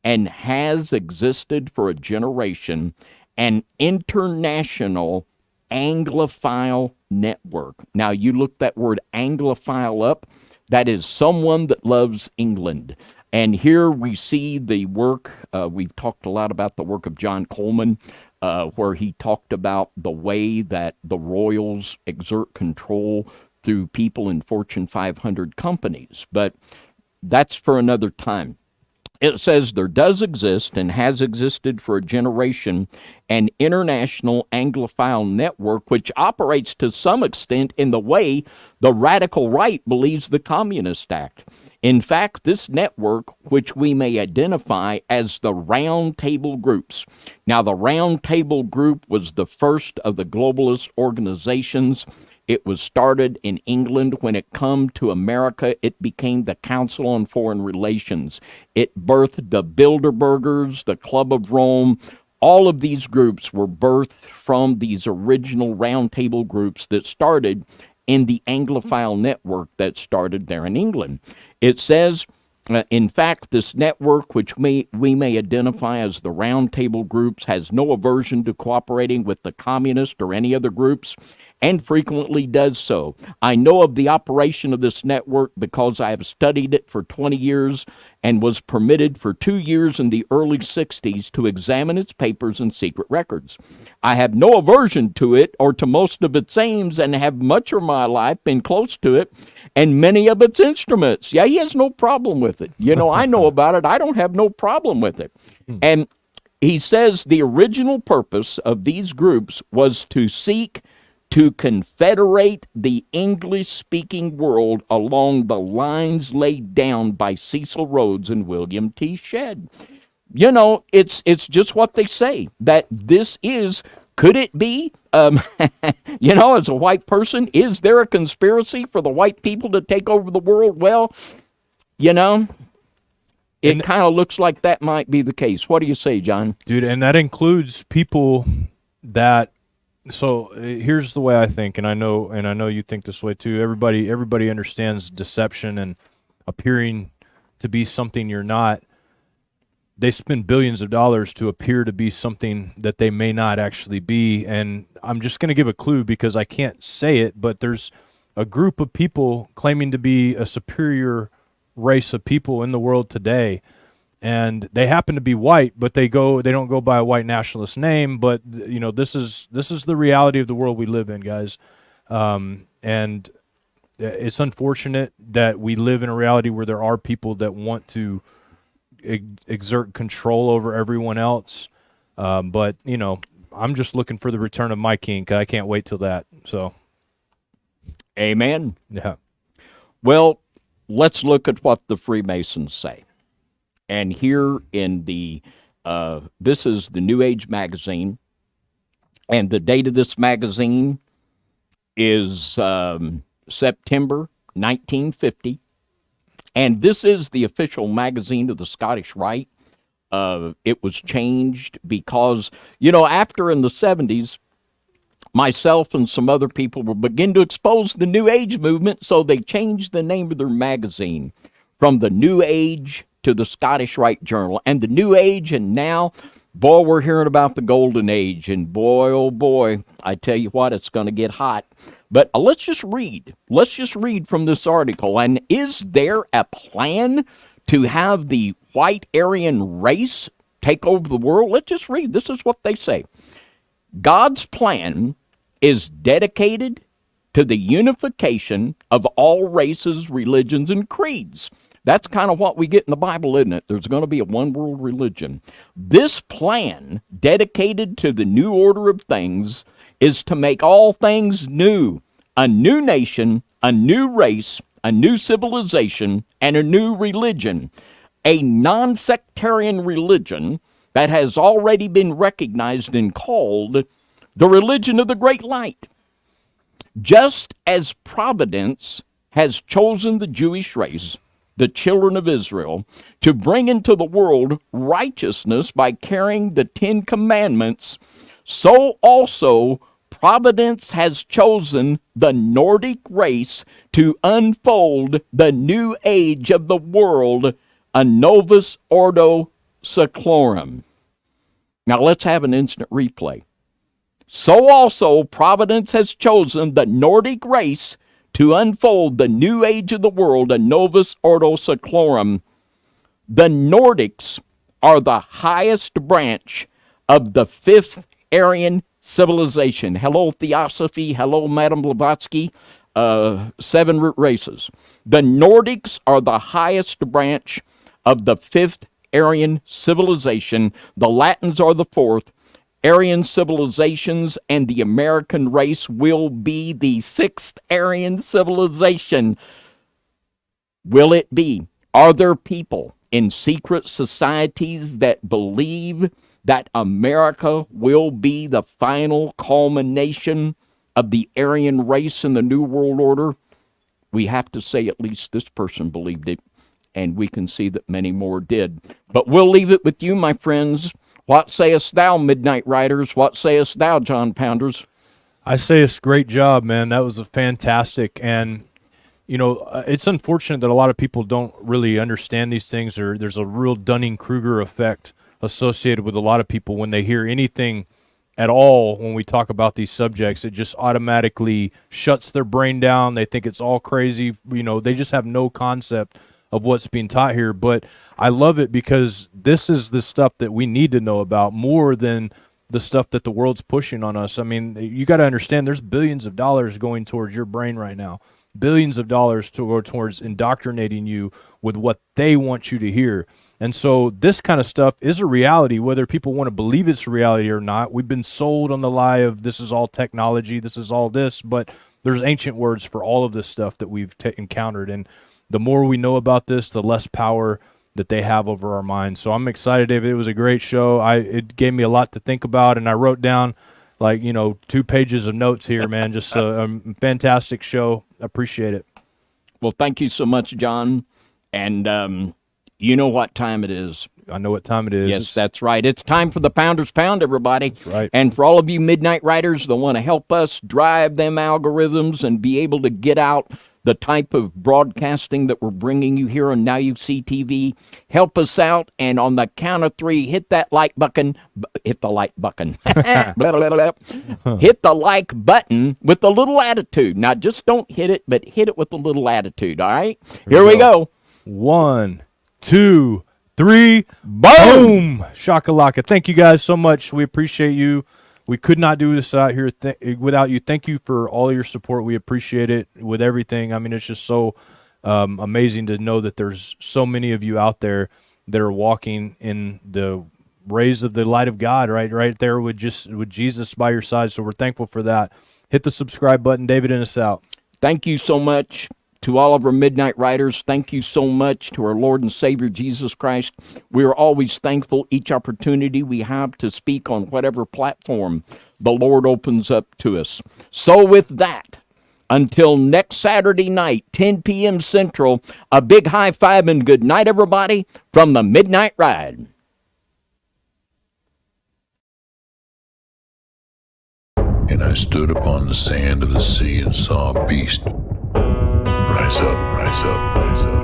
and has existed for a generation an international Anglophile network." Now, you look that word Anglophile up, that is someone that loves England. And here we see the work, we've talked a lot about the work of John Coleman, where he talked about the way that the royals exert control through people in Fortune 500 companies. But that's for another time. It says there does exist and has existed for a generation an international Anglophile network which operates to some extent in the way the radical right believes the Communist Act. In fact, this network, which we may identify as the Round Table Groups. Now, the Round Table Group was the first of the globalist organizations. It was started in England. When it come to America, it became the Council on Foreign Relations. It birthed the Bilderbergers, the Club of Rome. All of these groups were birthed from these original roundtable groups that started in the Anglophile network that started there in England. It says, in fact, this network, which we may identify as the roundtable groups, has no aversion to cooperating with the communist or any other groups, and frequently does so. I know of the operation of this network because I have studied it for 20 years and was permitted for 2 years in the early 60s to examine its papers and secret records. I have no aversion to it or to most of its aims and have much of my life been close to it and many of its instruments. Yeah, he has no problem with it. You know, I know about it. I don't have no problem with it. And he says the original purpose of these groups was to seek to confederate the English-speaking world along the lines laid down by Cecil Rhodes and William T. Shedd. You know, it's just what they say, that this is, could it be, you know, as a white person, is there a conspiracy for the white people to take over the world? Well, you know, it kind of looks like that might be the case. What do you say, John? Dude, and that includes people that. So here's the way I think, and I know you think this way too. Everybody understands deception and appearing to be something you're not. They spend billions of dollars to appear to be something that they may not actually be. And I'm just going to give a clue because I can't say it, but there's a group of people claiming to be a superior race of people in the world today. And they happen to be white, but they don't go by a white nationalist name. But this is the reality of the world we live in, guys. And it's unfortunate that we live in a reality where there are people that want to exert control over everyone else. But I'm just looking for the return of my king. 'Cause I can't wait till that. So, amen. Yeah. Well, let's look at what the Freemasons say. And here in the this is the New Age magazine, and the date of this magazine is September 1950. And this is the official magazine of the Scottish Rite. It was changed because, after in the 70s, myself and some other people will begin to expose the New Age movement, so they changed the name of their magazine from the New Age to the Scottish Rite Journal. And the New Age, and now, boy, we're hearing about the Golden Age. And boy, oh boy, I tell you what, it's going to get hot. But let's just read. Let's just read from this article. And is there a plan to have the white Aryan race take over the world? Let's just read. This is what they say. God's plan is dedicated to the unification of all races, religions, and creeds. That's kind of what we get in the Bible, isn't it? There's going to be a one-world religion. This plan, dedicated to the new order of things, is to make all things new, a new nation, a new race, a new civilization, and a new religion, a non-sectarian religion that has already been recognized and called the religion of the Great Light. Just as Providence has chosen the Jewish race, the children of Israel, to bring into the world righteousness by carrying the 10 Commandments, so also Providence has chosen the Nordic race to unfold the new age of the world, a novus ordo seclorum. Now let's have an instant replay. So also Providence has chosen the Nordic race to unfold the new age of the world, a novus ordo seclorum. The Nordics are the highest branch of the 5th Aryan civilization. Hello, Theosophy. Hello, Madame Blavatsky. 7 root races. The Nordics are the highest branch of the 5th Aryan civilization. The Latins are the 4th. Aryan civilizations and the American race will be the 6th Aryan civilization. Will it be? Are there people in secret societies that believe that America will be the final culmination of the Aryan race in the New World Order? We have to say at least this person believed it, and we can see that many more did. But we'll leave it with you, my friends. What sayest thou, Midnight Riders? What sayest thou, John Pounders? I say it's a great job, man. That was a fantastic. And, it's unfortunate that a lot of people don't really understand these things, or there's a real Dunning-Kruger effect associated with a lot of people when they hear anything at all when we talk about these subjects. It just automatically shuts their brain down. They think it's all crazy. They just have no concept of what's being taught here. But I love it because this is the stuff that we need to know about more than the stuff that the world's pushing on us. I mean, you got to understand there's billions of dollars going towards your brain right now. Billions of dollars to go towards indoctrinating you with what they want you to hear. And so this kind of stuff is a reality, whether people want to believe it's a reality or not. We've been sold on the lie of this is all technology, this is all this, but there's ancient words for all of this stuff that we've encountered. And the more we know about this, the less power that they have over our minds. So I'm excited, David. It was a great show. It gave me a lot to think about, and I wrote down 2 pages of notes here, man. Just a fantastic show. Appreciate it. Well, thank you so much, John. And You know what time it is. I know what time it is. Yes, that's right. It's time for the Pounders Pound, everybody. That's right. And for all of you Midnight Riders that want to help us drive them algorithms and be able to get out the type of broadcasting that we're bringing you here on Now You See TV, help us out. And on the count of 3, hit that like button. Hit the like button. Hit the like button with a little attitude. Now, just don't hit it, but hit it with a little attitude, all right? Here we go. 1, 2, 3, boom! Shakalaka. Thank you guys so much. We appreciate you. We could not do this out here without you. Thank you for all your support. We appreciate it with everything. I mean, it's just so amazing to know that there's so many of you out there that are walking in the rays of the light of God, right there with Jesus by your side. So we're thankful for that. Hit the subscribe button. David, and us out. Thank you so much. To all of our Midnight Riders, thank you so much. To our Lord and Savior, Jesus Christ, we are always thankful each opportunity we have to speak on whatever platform the Lord opens up to us. So with that, until next Saturday night, 10 p.m. Central, a big high five and good night, everybody, from the Midnight Ride. And I stood upon the sand of the sea and saw a beast rise up, rise up, rise up.